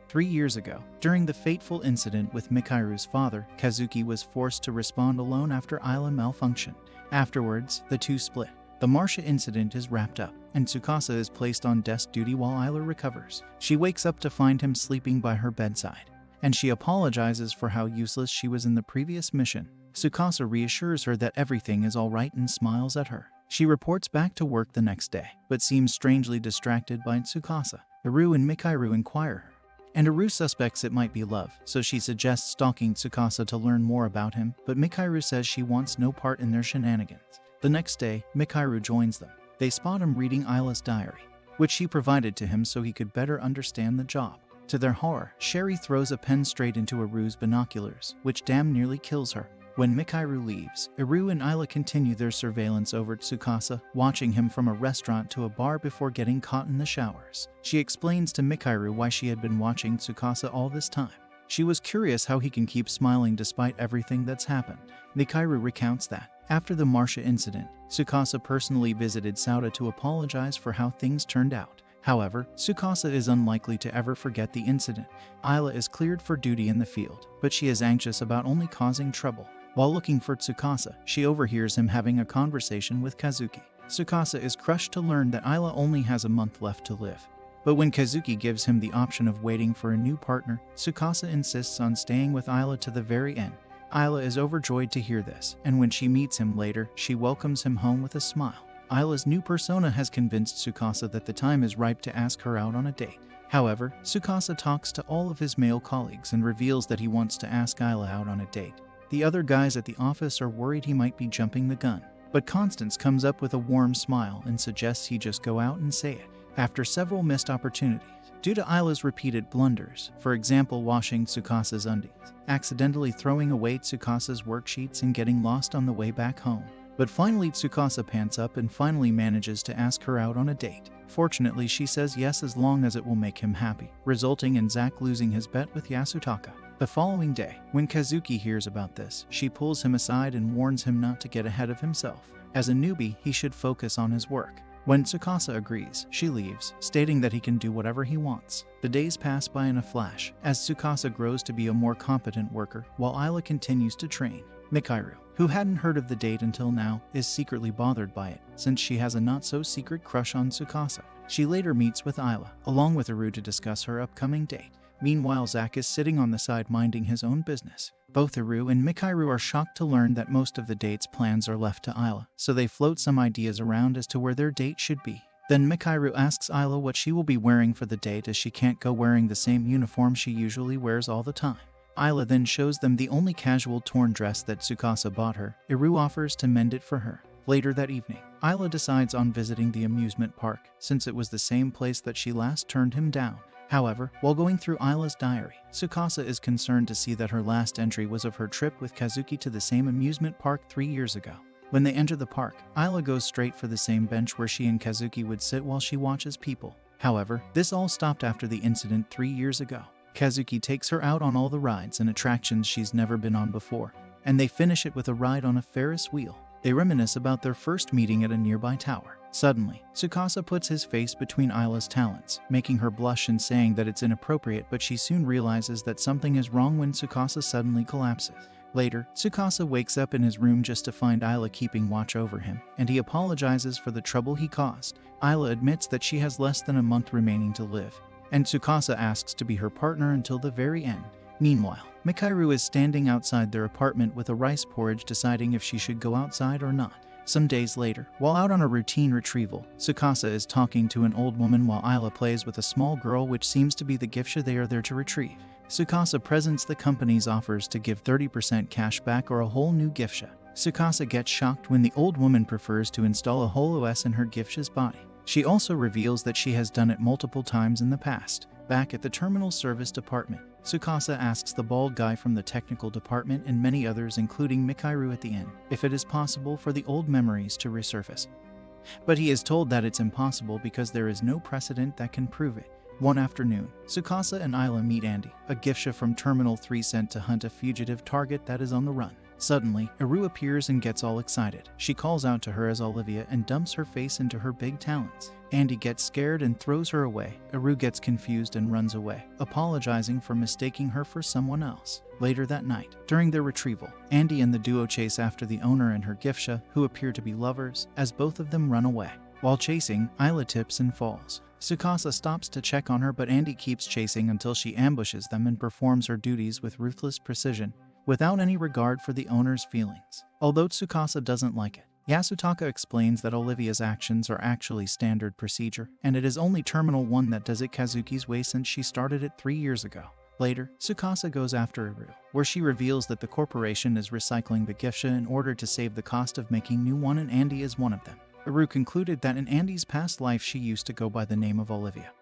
3 years ago, during the fateful incident with Mikairu's father, Kazuki was forced to respond alone after Ayla malfunctioned. Afterwards, the two split. The Marcia incident is wrapped up, and Tsukasa is placed on desk duty while Ayla recovers. She wakes up to find him sleeping by her bedside, and she apologizes for how useless she was in the previous mission. Tsukasa reassures her that everything is all right and smiles at her. She reports back to work the next day, but seems strangely distracted by Tsukasa. Iru and Mikairu inquire her, and Iru suspects it might be love, so she suggests stalking Tsukasa to learn more about him, but Mikairu says she wants no part in their shenanigans. The next day, Mikairu joins them. They spot him reading Ayla's diary, which she provided to him so he could better understand the job. To their horror, Sherry throws a pen straight into Iru's binoculars, which damn nearly kills her. When Mikairu leaves, Iru and Ayla continue their surveillance over Tsukasa, watching him from a restaurant to a bar before getting caught in the showers. She explains to Mikairu why she had been watching Tsukasa all this time. She was curious how he can keep smiling despite everything that's happened. Mikairu recounts that, after the Marcia incident, Tsukasa personally visited Sauda to apologize for how things turned out. However, Tsukasa is unlikely to ever forget the incident. Ayla is cleared for duty in the field, but she is anxious about only causing trouble. While looking for Tsukasa, she overhears him having a conversation with Kazuki. Tsukasa is crushed to learn that Ayla only has a month left to live. But when Kazuki gives him the option of waiting for a new partner, Tsukasa insists on staying with Ayla to the very end. Ayla is overjoyed to hear this, and when she meets him later, she welcomes him home with a smile. Ayla's new persona has convinced Tsukasa that the time is ripe to ask her out on a date. However, Tsukasa talks to all of his male colleagues and reveals that he wants to ask Ayla out on a date. The other guys at the office are worried he might be jumping the gun, but Constance comes up with a warm smile and suggests he just go out and say it. After several missed opportunities, due to Ayla's repeated blunders, for example washing Tsukasa's undies, accidentally throwing away Tsukasa's worksheets and getting lost on the way back home. But finally Tsukasa pants up and finally manages to ask her out on a date. Fortunately, she says yes as long as it will make him happy, resulting in Zack losing his bet with Yasutaka. The following day, when Kazuki hears about this, she pulls him aside and warns him not to get ahead of himself. As a newbie, he should focus on his work. When Tsukasa agrees, she leaves, stating that he can do whatever he wants. The days pass by in a flash, as Tsukasa grows to be a more competent worker, while Ayla continues to train. Mikairu, who hadn't heard of the date until now, is secretly bothered by it, since she has a not-so-secret crush on Tsukasa. She later meets with Ayla, along with Iru to discuss her upcoming date. Meanwhile, Zack is sitting on the side minding his own business. Both Iru and Mikairu are shocked to learn that most of the date's plans are left to Ayla, so they float some ideas around as to where their date should be. Then Mikairu asks Ayla what she will be wearing for the date as she can't go wearing the same uniform she usually wears all the time. Ayla then shows them the only casual torn dress that Tsukasa bought her. Iru offers to mend it for her. Later that evening, Ayla decides on visiting the amusement park, since it was the same place that she last turned him down. However, while going through Ayla's diary, Tsukasa is concerned to see that her last entry was of her trip with Kazuki to the same amusement park 3 years ago. When they enter the park, Ayla goes straight for the same bench where she and Kazuki would sit while she watches people. However, this all stopped after the incident 3 years ago. Kazuki takes her out on all the rides and attractions she's never been on before, and they finish it with a ride on a Ferris wheel. They reminisce about their first meeting at a nearby tower. Suddenly, Tsukasa puts his face between Ayla's talons, making her blush and saying that it's inappropriate, but she soon realizes that something is wrong when Tsukasa suddenly collapses. Later, Tsukasa wakes up in his room just to find Ayla keeping watch over him, and he apologizes for the trouble he caused. Ayla admits that she has less than a month remaining to live, and Tsukasa asks to be her partner until the very end. Meanwhile, Mikairu is standing outside their apartment with a rice porridge, deciding if she should go outside or not. Some days later, while out on a routine retrieval, Tsukasa is talking to an old woman while Ayla plays with a small girl, which seems to be the gift they are there to retrieve. Tsukasa presents the company's offers to give 30% cash back or a whole new giftship. Tsukasa gets shocked when the old woman prefers to install a whole OS in her giftship's body. She also reveals that she has done it multiple times in the past. Back at the terminal service department, Tsukasa asks the bald guy from the technical department and many others, including Mikairu at the end, if it is possible for the old memories to resurface. But he is told that it's impossible because there is no precedent that can prove it. One afternoon, Tsukasa and Ayla meet Andy, a giftship from Terminal 3 sent to hunt a fugitive target that is on the run. Suddenly, Iru appears and gets all excited. She calls out to her as Olivia and dumps her face into her big talons. Andy gets scared and throws her away. Iru gets confused and runs away, apologizing for mistaking her for someone else. Later that night, during their retrieval, Andy and the duo chase after the owner and her giftship, who appear to be lovers, as both of them run away. While chasing, Ayla tips and falls. Tsukasa stops to check on her, but Andy keeps chasing until she ambushes them and performs her duties with ruthless precision, without any regard for the owner's feelings. Although Tsukasa doesn't like it, Yasutaka explains that Olivia's actions are actually standard procedure, and it is only Terminal 1 that does it Kazuki's way since she started it 3 years ago. Later, Tsukasa goes after Iru, where she reveals that the corporation is recycling the giftship in order to save the cost of making new one, and Andy is one of them. Iru concluded that in Andy's past life she used to go by the name of Olivia.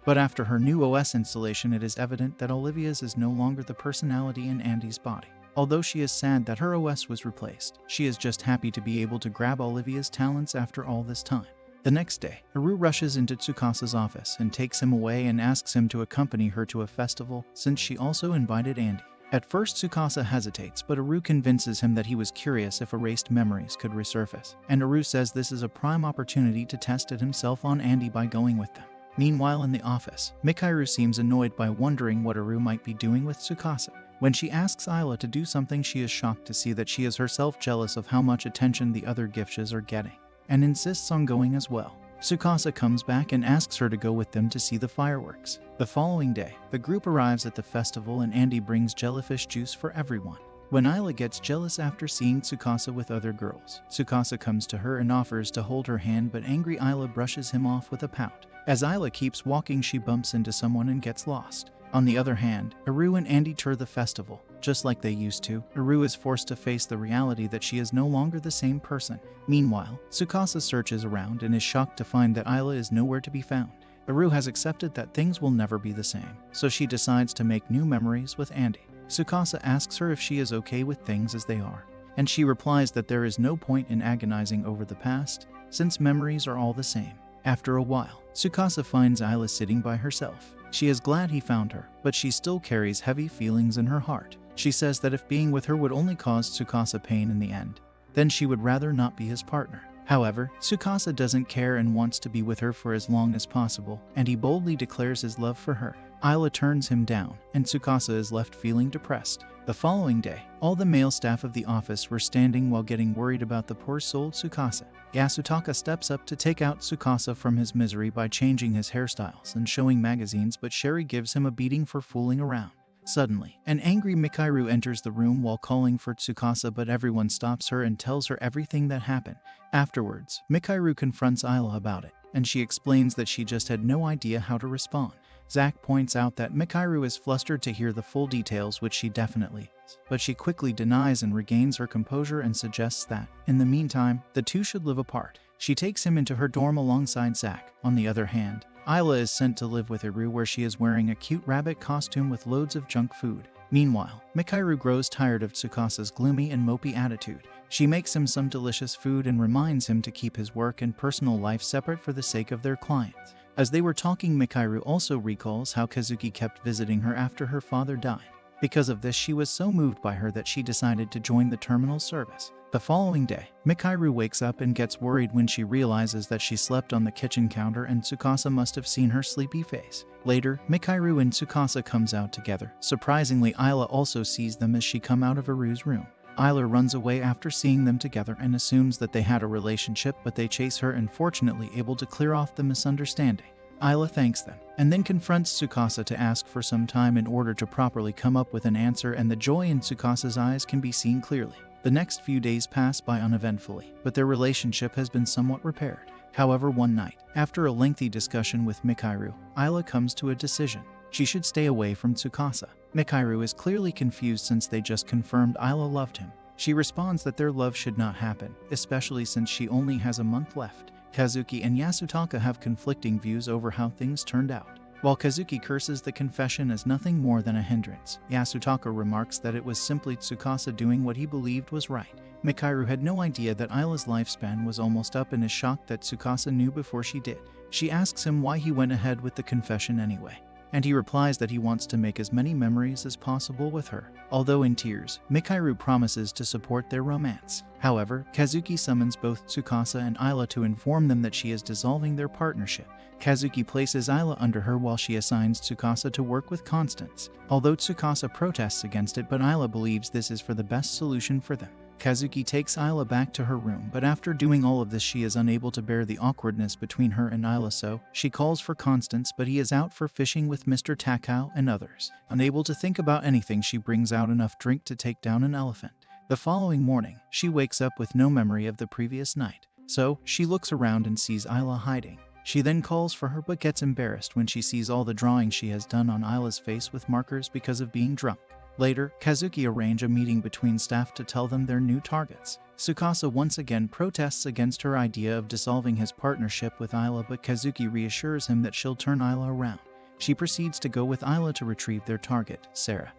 But after her new OS installation, it is evident that Olivia's is no longer the personality in Andy's body. Although she is sad that her OS was replaced, she is just happy to be able to grab Olivia's talents after all this time. The next day, Iru rushes into Tsukasa's office and takes him away and asks him to accompany her to a festival, since she also invited Andy. At first, Tsukasa hesitates, but Iru convinces him that he was curious if erased memories could resurface, and Iru says this is a prime opportunity to test it himself on Andy by going with them. Meanwhile, in the office, Mikairu seems annoyed by wondering what Iru might be doing with Tsukasa. When she asks Ayla to do something, she is shocked to see that she is herself jealous of how much attention the other giftship are getting, and insists on going as well. Tsukasa comes back and asks her to go with them to see the fireworks. The following day, the group arrives at the festival and Andy brings jellyfish juice for everyone. When Ayla gets jealous after seeing Tsukasa with other girls, Tsukasa comes to her and offers to hold her hand, but angry Ayla brushes him off with a pout. As Ayla keeps walking, she bumps into someone and gets lost. On the other hand, Iru and Andy tour the festival. Just like they used to, Iru is forced to face the reality that she is no longer the same person. Meanwhile, Tsukasa searches around and is shocked to find that Ayla is nowhere to be found. Iru has accepted that things will never be the same, so she decides to make new memories with Andy. Tsukasa asks her if she is okay with things as they are, and she replies that there is no point in agonizing over the past, since memories are all the same. After a while, Tsukasa finds Ayla sitting by herself. She is glad he found her, but she still carries heavy feelings in her heart. She says that if being with her would only cause Tsukasa pain in the end, then she would rather not be his partner. However, Tsukasa doesn't care and wants to be with her for as long as possible, and he boldly declares his love for her. Ayla turns him down, and Tsukasa is left feeling depressed. The following day, all the male staff of the office were standing while getting worried about the poor soul Tsukasa. Yasutaka steps up to take out Tsukasa from his misery by changing his hairstyles and showing magazines, but Sherry gives him a beating for fooling around. Suddenly, an angry Mikairu enters the room while calling for Tsukasa, but everyone stops her and tells her everything that happened. Afterwards, Mikairu confronts Ayla about it, and she explains that she just had no idea how to respond. Zack points out that Mikairu is flustered to hear the full details, which she definitely is, but she quickly denies and regains her composure and suggests that, in the meantime, the two should live apart. She takes him into her dorm alongside Zack. On the other hand, Ayla is sent to live with Iru, where she is wearing a cute rabbit costume with loads of junk food. Meanwhile, Mikairu grows tired of Tsukasa's gloomy and mopey attitude. She makes him some delicious food and reminds him to keep his work and personal life separate for the sake of their clients. As they were talking, Mikairu also recalls how Kazuki kept visiting her after her father died. Because of this, she was so moved by her that she decided to join the terminal service. The following day, Mikairu wakes up and gets worried when she realizes that she slept on the kitchen counter and Tsukasa must have seen her sleepy face. Later, Mikairu and Tsukasa comes out together. Surprisingly, Ayla also sees them as she come out of Iru's room. Ayla runs away after seeing them together and assumes that they had a relationship, but they chase her and fortunately able to clear off the misunderstanding. Ayla thanks them, and then confronts Tsukasa to ask for some time in order to properly come up with an answer, and the joy in Tsukasa's eyes can be seen clearly. The next few days pass by uneventfully, but their relationship has been somewhat repaired. However, one night, after a lengthy discussion with Mikairu, Ayla comes to a decision. She should stay away from Tsukasa. Mikairu is clearly confused since they just confirmed Ayla loved him. She responds that their love should not happen, especially since she only has a month left. Kazuki and Yasutaka have conflicting views over how things turned out. While Kazuki curses the confession as nothing more than a hindrance, Yasutaka remarks that it was simply Tsukasa doing what he believed was right. Mikairu had no idea that Ayla's lifespan was almost up and is shocked that Tsukasa knew before she did. She asks him why he went ahead with the confession anyway, and he replies that he wants to make as many memories as possible with her. Although in tears, Mikairu promises to support their romance. However, Kazuki summons both Tsukasa and Ayla to inform them that she is dissolving their partnership. Kazuki places Ayla under her while she assigns Tsukasa to work with Constance. Although Tsukasa protests against it, but Ayla believes this is for the best solution for them. Kazuki takes Ayla back to her room, but after doing all of this she is unable to bear the awkwardness between her and Ayla, so she calls for Constance, but he is out for fishing with Mr. Takao and others. Unable to think about anything, she brings out enough drink to take down an elephant. The following morning, she wakes up with no memory of the previous night, so she looks around and sees Ayla hiding. She then calls for her but gets embarrassed when she sees all the drawing she has done on Ayla's face with markers because of being drunk. Later, Kazuki arranges a meeting between staff to tell them their new targets. Tsukasa once again protests against her idea of dissolving his partnership with Ayla, but Kazuki reassures him that she'll turn Ayla around. She proceeds to go with Ayla to retrieve their target, Sarah,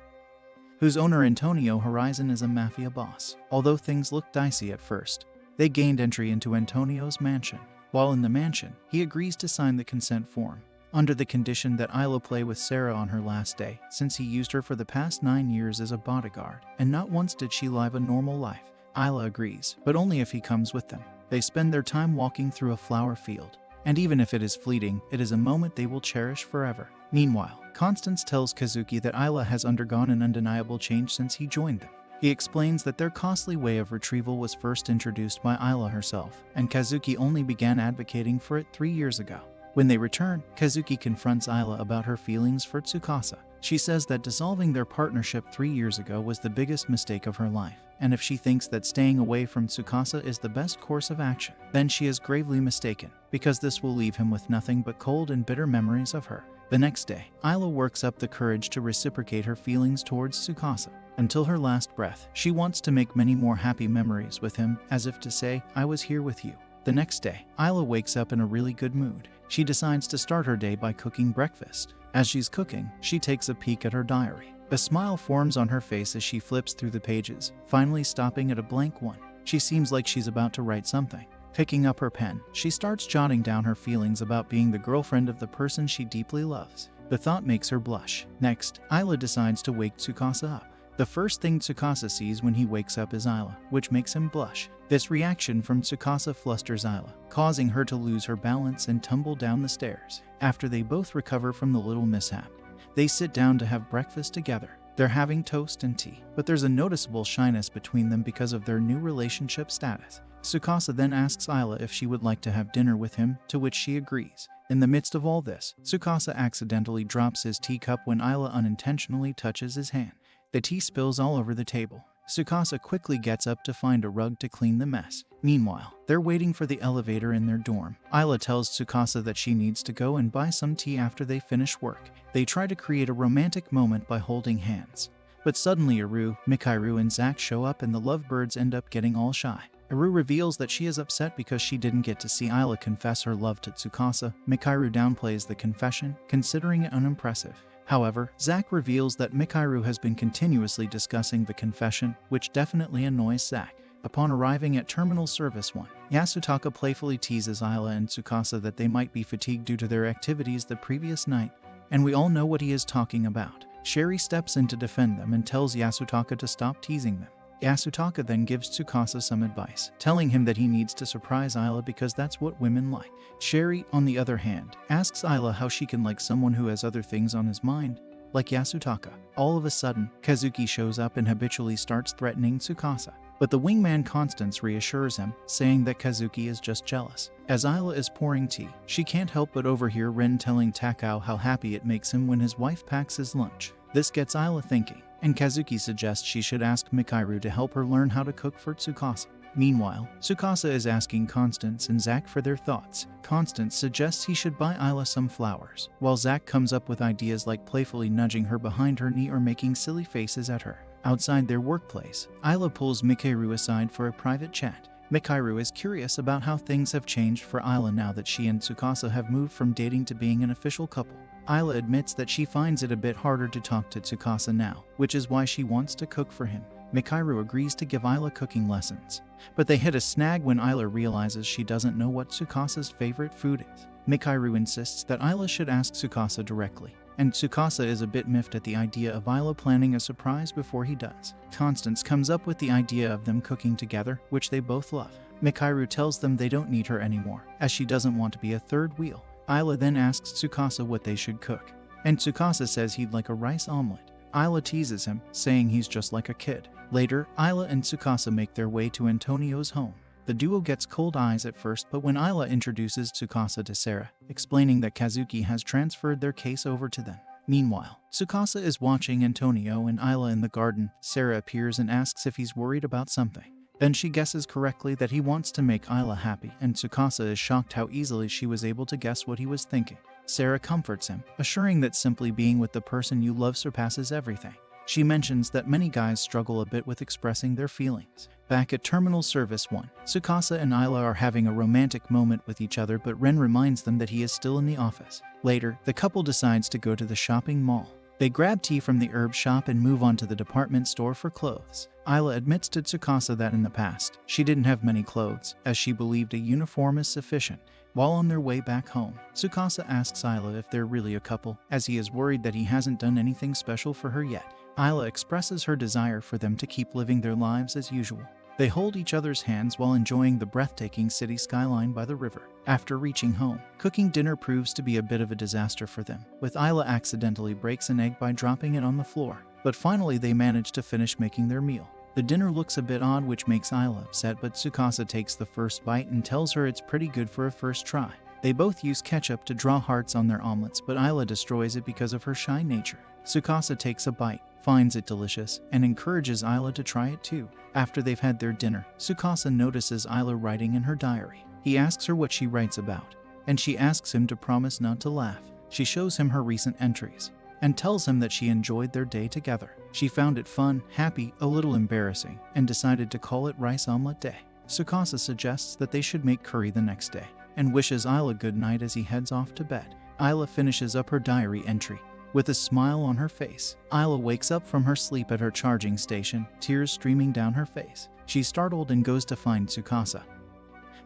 whose owner Antonio Horizon is a mafia boss. Although things looked dicey at first, they gained entry into Antonio's mansion. While in the mansion, he agrees to sign the consent form, under the condition that Ayla play with Sarah on her last day, since he used her for the past 9 years as a bodyguard, and not once did she live a normal life. Ayla agrees, but only if he comes with them. They spend their time walking through a flower field, and even if it is fleeting, it is a moment they will cherish forever. Meanwhile, Constance tells Kazuki that Ayla has undergone an undeniable change since he joined them. He explains that their costly way of retrieval was first introduced by Ayla herself, and Kazuki only began advocating for it 3 years ago. When they return, Kazuki confronts Ayla about her feelings for Tsukasa. She says that dissolving their partnership 3 years ago was the biggest mistake of her life, and if she thinks that staying away from Tsukasa is the best course of action, then she is gravely mistaken, because this will leave him with nothing but cold and bitter memories of her. The next day, Ayla works up the courage to reciprocate her feelings towards Tsukasa. Until her last breath, she wants to make many more happy memories with him, as if to say, "I was here with you." The next day, Ayla wakes up in a really good mood. She decides to start her day by cooking breakfast. As she's cooking, she takes a peek at her diary. A smile forms on her face as she flips through the pages, finally stopping at a blank one. She seems like she's about to write something. Picking up her pen, she starts jotting down her feelings about being the girlfriend of the person she deeply loves. The thought makes her blush. Next, Ayla decides to wake Tsukasa up. The first thing Tsukasa sees when he wakes up is Ayla, which makes him blush. This reaction from Tsukasa flusters Ayla, causing her to lose her balance and tumble down the stairs. After they both recover from the little mishap, they sit down to have breakfast together. They're having toast and tea, but there's a noticeable shyness between them because of their new relationship status. Tsukasa then asks Ayla if she would like to have dinner with him, to which she agrees. In the midst of all this, Tsukasa accidentally drops his teacup when Ayla unintentionally touches his hand. The tea spills all over the table. Tsukasa quickly gets up to find a rug to clean the mess. Meanwhile, they're waiting for the elevator in their dorm. Ayla tells Tsukasa that she needs to go and buy some tea after they finish work. They try to create a romantic moment by holding hands. But suddenly Aru, Mikairu, and Zack show up and the lovebirds end up getting all shy. Aru reveals that she is upset because she didn't get to see Ayla confess her love to Tsukasa. Mikairu downplays the confession, considering it unimpressive. However, Zack reveals that Mikairu has been continuously discussing the confession, which definitely annoys Zack. Upon arriving at Terminal Service 1, Yasutaka playfully teases Ayla and Tsukasa that they might be fatigued due to their activities the previous night, and we all know what he is talking about. Sherry steps in to defend them and tells Yasutaka to stop teasing them. Yasutaka then gives Tsukasa some advice, telling him that he needs to surprise Ayla because that's what women like. Sherry, on the other hand, asks Ayla how she can like someone who has other things on his mind, like Yasutaka. All of a sudden, Kazuki shows up and habitually starts threatening Tsukasa. But the wingman Constance reassures him, saying that Kazuki is just jealous. As Ayla is pouring tea, she can't help but overhear Ren telling Takao how happy it makes him when his wife packs his lunch. This gets Ayla thinking, and Kazuki suggests she should ask Mikairu to help her learn how to cook for Tsukasa. Meanwhile, Tsukasa is asking Constance and Zack for their thoughts. Constance suggests he should buy Ayla some flowers, while Zack comes up with ideas like playfully nudging her behind her knee or making silly faces at her. Outside their workplace, Ayla pulls Mikairu aside for a private chat. Mikairu is curious about how things have changed for Ayla now that she and Tsukasa have moved from dating to being an official couple. Ayla admits that she finds it a bit harder to talk to Tsukasa now, which is why she wants to cook for him. Mikairu agrees to give Ayla cooking lessons, but they hit a snag when Ayla realizes she doesn't know what Tsukasa's favorite food is. Mikairu insists that Ayla should ask Tsukasa directly, and Tsukasa is a bit miffed at the idea of Ayla planning a surprise before he does. Constance comes up with the idea of them cooking together, which they both love. Mikairu tells them they don't need her anymore, as she doesn't want to be a third wheel. Ayla then asks Tsukasa what they should cook, and Tsukasa says he'd like a rice omelet. Ayla teases him, saying he's just like a kid. Later, Ayla and Tsukasa make their way to Antonio's home. The duo gets cold eyes at first, but when Ayla introduces Tsukasa to Sarah, explaining that Kazuki has transferred their case over to them. Meanwhile, Tsukasa is watching Antonio and Ayla in the garden. Sarah appears and asks if he's worried about something. Then she guesses correctly that he wants to make Ayla happy, and Tsukasa is shocked how easily she was able to guess what he was thinking. Sarah comforts him, assuring that simply being with the person you love surpasses everything. She mentions that many guys struggle a bit with expressing their feelings. Back at Terminal Service 1, Tsukasa and Ayla are having a romantic moment with each other, but Ren reminds them that he is still in the office. Later, the couple decides to go to the shopping mall. They grab tea from the herb shop and move on to the department store for clothes. Ayla admits to Tsukasa that in the past, she didn't have many clothes, as she believed a uniform is sufficient. While on their way back home, Tsukasa asks Ayla if they're really a couple, as he is worried that he hasn't done anything special for her yet. Ayla expresses her desire for them to keep living their lives as usual. They hold each other's hands while enjoying the breathtaking city skyline by the river. After reaching home, cooking dinner proves to be a bit of a disaster for them, with Ayla accidentally breaks an egg by dropping it on the floor. But finally they manage to finish making their meal. The dinner looks a bit odd, which makes Ayla upset, but Tsukasa takes the first bite and tells her it's pretty good for a first try. They both use ketchup to draw hearts on their omelets, but Ayla destroys it because of her shy nature. Tsukasa takes a bite, finds it delicious, and encourages Ayla to try it too. After they've had their dinner, Tsukasa notices Ayla writing in her diary. He asks her what she writes about, and she asks him to promise not to laugh. She shows him her recent entries, and tells him that she enjoyed their day together. She found it fun, happy, a little embarrassing, and decided to call it Rice Omelette Day. Tsukasa suggests that they should make curry the next day, and wishes Ayla good night as he heads off to bed. Ayla finishes up her diary entry with a smile on her face. Ayla wakes up from her sleep at her charging station, tears streaming down her face. She's startled and goes to find Tsukasa,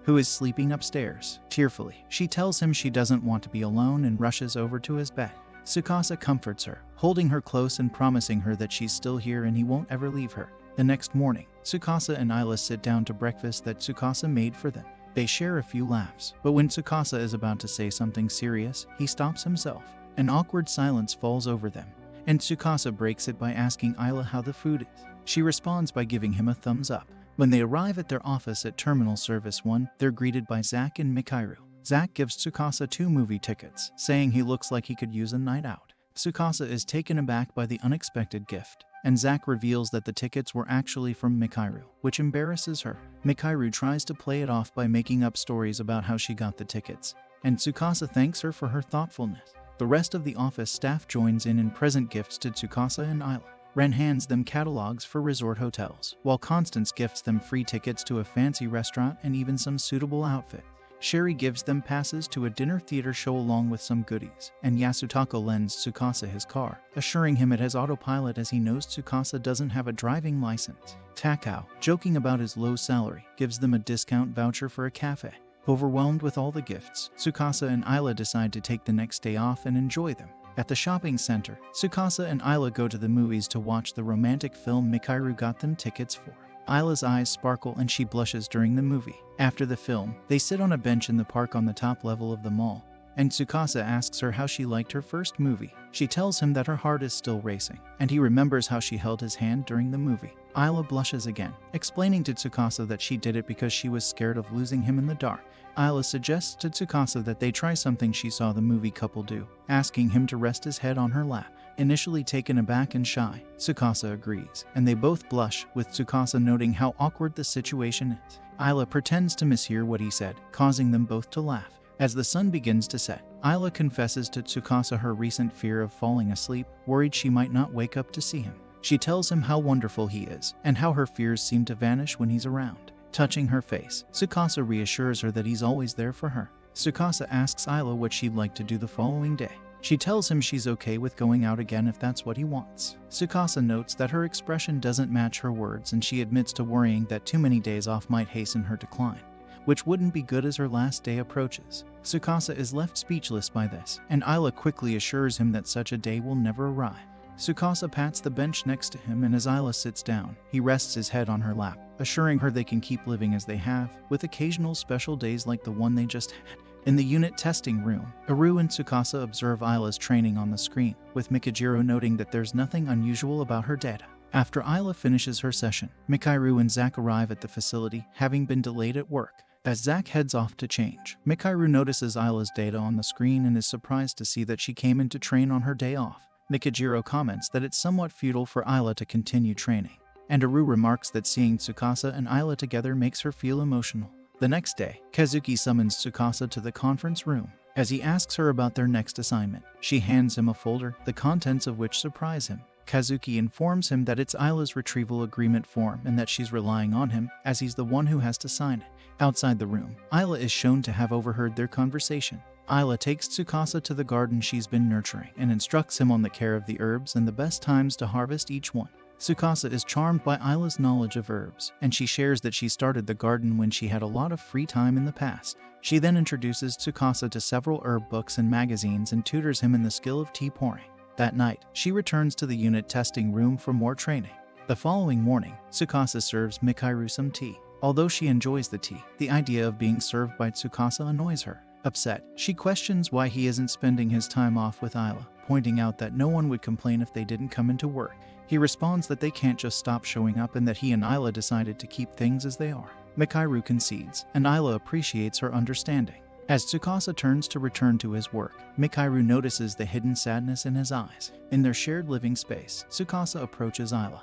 who is sleeping upstairs. Tearfully, she tells him she doesn't want to be alone and rushes over to his bed. Tsukasa comforts her, holding her close and promising her that she's still here and he won't ever leave her. The next morning, Tsukasa and Ayla sit down to breakfast that Tsukasa made for them. They share a few laughs, but when Tsukasa is about to say something serious, he stops himself. An awkward silence falls over them, and Tsukasa breaks it by asking Ayla how the food is. She responds by giving him a thumbs up. When they arrive at their office at Terminal Service 1, they're greeted by Zack and Mikairu. Zack gives Tsukasa 2 movie tickets, saying he looks like he could use a night out. Tsukasa is taken aback by the unexpected gift, and Zack reveals that the tickets were actually from Mikharu, which embarrasses her. Mikharu tries to play it off by making up stories about how she got the tickets, and Tsukasa thanks her for her thoughtfulness. The rest of the office staff joins in and present gifts to Tsukasa and Ayla. Ren hands them catalogs for resort hotels, while Constance gifts them free tickets to a fancy restaurant and even some suitable outfit. Sherry gives them passes to a dinner theater show along with some goodies, and Yasutaka lends Tsukasa his car, assuring him it has autopilot as he knows Tsukasa doesn't have a driving license. Takao, joking about his low salary, gives them a discount voucher for a cafe. Overwhelmed with all the gifts, Tsukasa and Ayla decide to take the next day off and enjoy them. At the shopping center, Tsukasa and Ayla go to the movies to watch the romantic film Mikharu got them tickets for. Ayla's eyes sparkle and she blushes during the movie. After the film, they sit on a bench in the park on the top level of the mall, and Tsukasa asks her how she liked her first movie. She tells him that her heart is still racing, and he remembers how she held his hand during the movie. Ayla blushes again, explaining to Tsukasa that she did it because she was scared of losing him in the dark. Ayla suggests to Tsukasa that they try something she saw the movie couple do, asking him to rest his head on her lap. Initially taken aback and shy, Tsukasa agrees, and they both blush, with Tsukasa noting how awkward the situation is. Ayla pretends to mishear what he said, causing them both to laugh. As the sun begins to set, Ayla confesses to Tsukasa her recent fear of falling asleep, worried she might not wake up to see him. She tells him how wonderful he is, and how her fears seem to vanish when he's around. Touching her face, Tsukasa reassures her that he's always there for her. Tsukasa asks Ayla what she'd like to do the following day. She tells him she's okay with going out again if that's what he wants. Tsukasa notes that her expression doesn't match her words, and she admits to worrying that too many days off might hasten her decline, which wouldn't be good as her last day approaches. Tsukasa is left speechless by this, and Ayla quickly assures him that such a day will never arrive. Tsukasa pats the bench next to him, and as Ayla sits down, he rests his head on her lap, assuring her they can keep living as they have, with occasional special days like the one they just had. In the unit testing room, Aru and Tsukasa observe Ayla's training on the screen, with Mikajiro noting that there's nothing unusual about her data. After Ayla finishes her session, Mikharu and Zack arrive at the facility, having been delayed at work. As Zack heads off to change, Mikharu notices Ayla's data on the screen and is surprised to see that she came in to train on her day off. Mikajiro comments that it's somewhat futile for Ayla to continue training, and Aru remarks that seeing Tsukasa and Ayla together makes her feel emotional. The next day, Kazuki summons Tsukasa to the conference room. As he asks her about their next assignment, she hands him a folder, the contents of which surprise him. Kazuki informs him that it's Ayla's retrieval agreement form and that she's relying on him, as he's the one who has to sign it. Outside the room, Ayla is shown to have overheard their conversation. Ayla takes Tsukasa to the garden she's been nurturing and instructs him on the care of the herbs and the best times to harvest each one. Tsukasa is charmed by Ayla's knowledge of herbs, and she shares that she started the garden when she had a lot of free time in the past. She then introduces Tsukasa to several herb books and magazines and tutors him in the skill of tea pouring. That night, she returns to the unit testing room for more training. The following morning, Tsukasa serves Mikharu some tea. Although she enjoys the tea, the idea of being served by Tsukasa annoys her. Upset, she questions why he isn't spending his time off with Ayla, pointing out that no one would complain if they didn't come into work. He responds that they can't just stop showing up and that he and Ayla decided to keep things as they are. Mikharu concedes, and Ayla appreciates her understanding. As Tsukasa turns to return to his work, Mikharu notices the hidden sadness in his eyes. In their shared living space, Tsukasa approaches Ayla,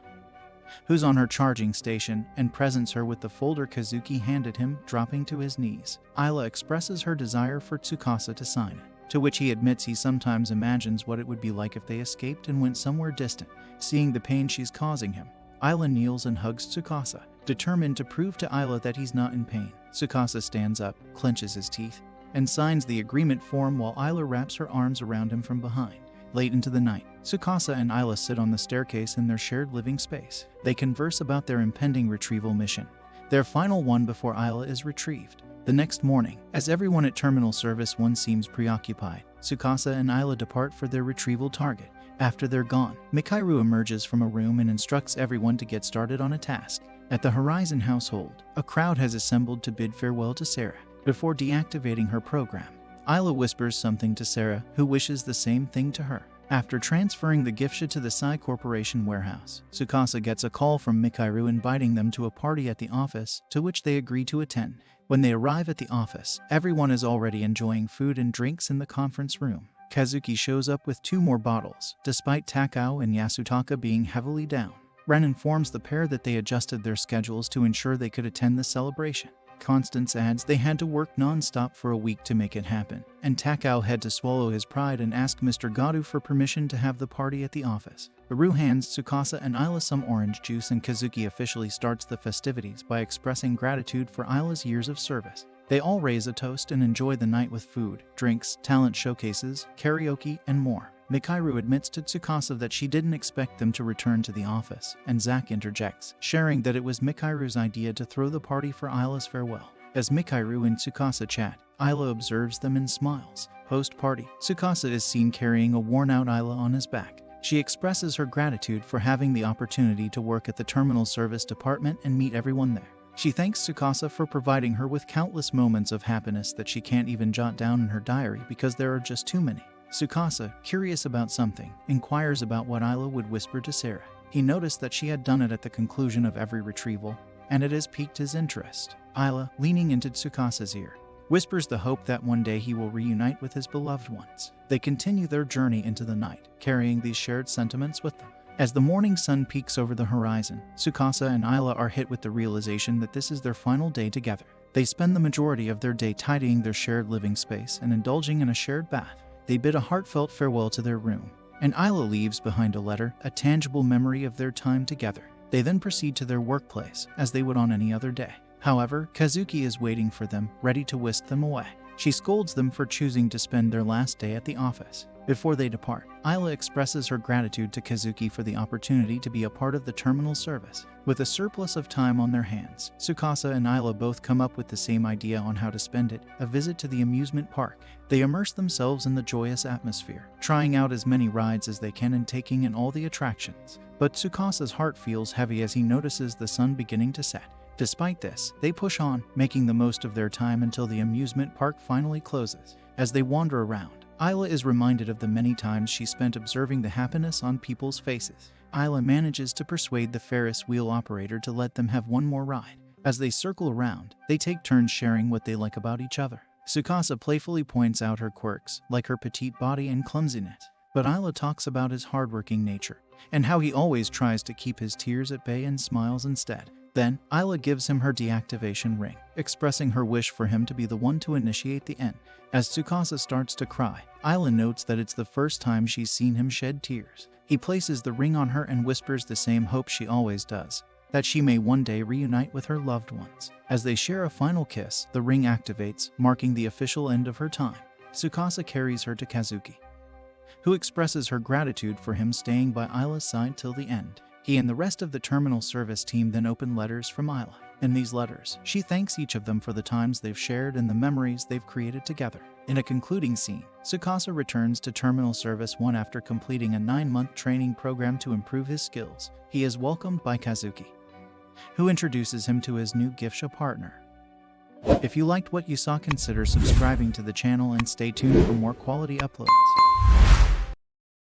who's on her charging station, and presents her with the folder Kazuki handed him, dropping to his knees. Ayla expresses her desire for Tsukasa to sign it, to which he admits he sometimes imagines what it would be like if they escaped and went somewhere distant. Seeing the pain she's causing him, Ayla kneels and hugs Tsukasa, determined to prove to Ayla that he's not in pain. Tsukasa stands up, clenches his teeth, and signs the agreement form while Ayla wraps her arms around him from behind. Late into the night, Tsukasa and Ayla sit on the staircase in their shared living space. They converse about their impending retrieval mission, their final one before Ayla is retrieved. The next morning, as everyone at Terminal Service 1 seems preoccupied, Tsukasa and Ayla depart for their retrieval target. After they're gone, Mikharu emerges from a room and instructs everyone to get started on a task. At the Horizon household, a crowd has assembled to bid farewell to Sarah. Before deactivating her program, Ayla whispers something to Sarah, who wishes the same thing to her. After transferring the Gifsha to the Sai Corporation warehouse, Tsukasa gets a call from Mikharu inviting them to a party at the office, to which they agree to attend. When they arrive at the office, everyone is already enjoying food and drinks in the conference room. Kazuki shows up with 2 more bottles, despite Takao and Yasutaka being heavily down. Ren informs the pair that they adjusted their schedules to ensure they could attend the celebration. Constance adds they had to work non-stop for a week to make it happen, and Takao had to swallow his pride and ask Mr. Gadu for permission to have the party at the office. Baru hands Tsukasa and Ayla some orange juice, and Kazuki officially starts the festivities by expressing gratitude for Ayla's years of service. They all raise a toast and enjoy the night with food, drinks, talent showcases, karaoke, and more. Mikairu admits to Tsukasa that she didn't expect them to return to the office, and Zack interjects, sharing that it was Mikairu's idea to throw the party for Ayla's farewell. As Mikairu and Tsukasa chat, Ayla observes them and smiles. Post-party, Tsukasa is seen carrying a worn-out Ayla on his back. She expresses her gratitude for having the opportunity to work at the terminal service department and meet everyone there. She thanks Tsukasa for providing her with countless moments of happiness that she can't even jot down in her diary because there are just too many. Tsukasa, curious about something, inquires about what Ayla would whisper to Sarah. He noticed that she had done it at the conclusion of every retrieval, and it has piqued his interest. Ayla, leaning into Tsukasa's ear, whispers the hope that one day he will reunite with his beloved ones. They continue their journey into the night, carrying these shared sentiments with them. As the morning sun peeks over the horizon, Tsukasa and Ayla are hit with the realization that this is their final day together. They spend the majority of their day tidying their shared living space and indulging in a shared bath. They bid a heartfelt farewell to their room, and Ayla leaves behind a letter, a tangible memory of their time together. They then proceed to their workplace, as they would on any other day. However, Kazuki is waiting for them, ready to whisk them away. She scolds them for choosing to spend their last day at the office. Before they depart, Ayla expresses her gratitude to Kazuki for the opportunity to be a part of the terminal service. With a surplus of time on their hands, Tsukasa and Ayla both come up with the same idea on how to spend it, a visit to the amusement park. They immerse themselves in the joyous atmosphere, trying out as many rides as they can and taking in all the attractions. But Tsukasa's heart feels heavy as he notices the sun beginning to set. Despite this, they push on, making the most of their time until the amusement park finally closes. As they wander around, Ayla is reminded of the many times she spent observing the happiness on people's faces. Ayla manages to persuade the Ferris wheel operator to let them have one more ride. As they circle around, they take turns sharing what they like about each other. Tsukasa playfully points out her quirks, like her petite body and clumsiness. But Ayla talks about his hardworking nature, and how he always tries to keep his tears at bay and smiles instead. Then, Ayla gives him her deactivation ring, expressing her wish for him to be the one to initiate the end. As Tsukasa starts to cry, Ayla notes that it's the first time she's seen him shed tears. He places the ring on her and whispers the same hope she always does, that she may one day reunite with her loved ones. As they share a final kiss, the ring activates, marking the official end of her time. Tsukasa carries her to Kazuki, who expresses her gratitude for him staying by Ayla's side till the end. He and the rest of the terminal service team then open letters from Ayla. In these letters, she thanks each of them for the times they've shared and the memories they've created together. In a concluding scene, Tsukasa returns to Terminal Service 1 after completing a 9-month training program to improve his skills. He is welcomed by Kazuki, who introduces him to his new Gifsha partner. If you liked what you saw, consider subscribing to the channel and stay tuned for more quality uploads.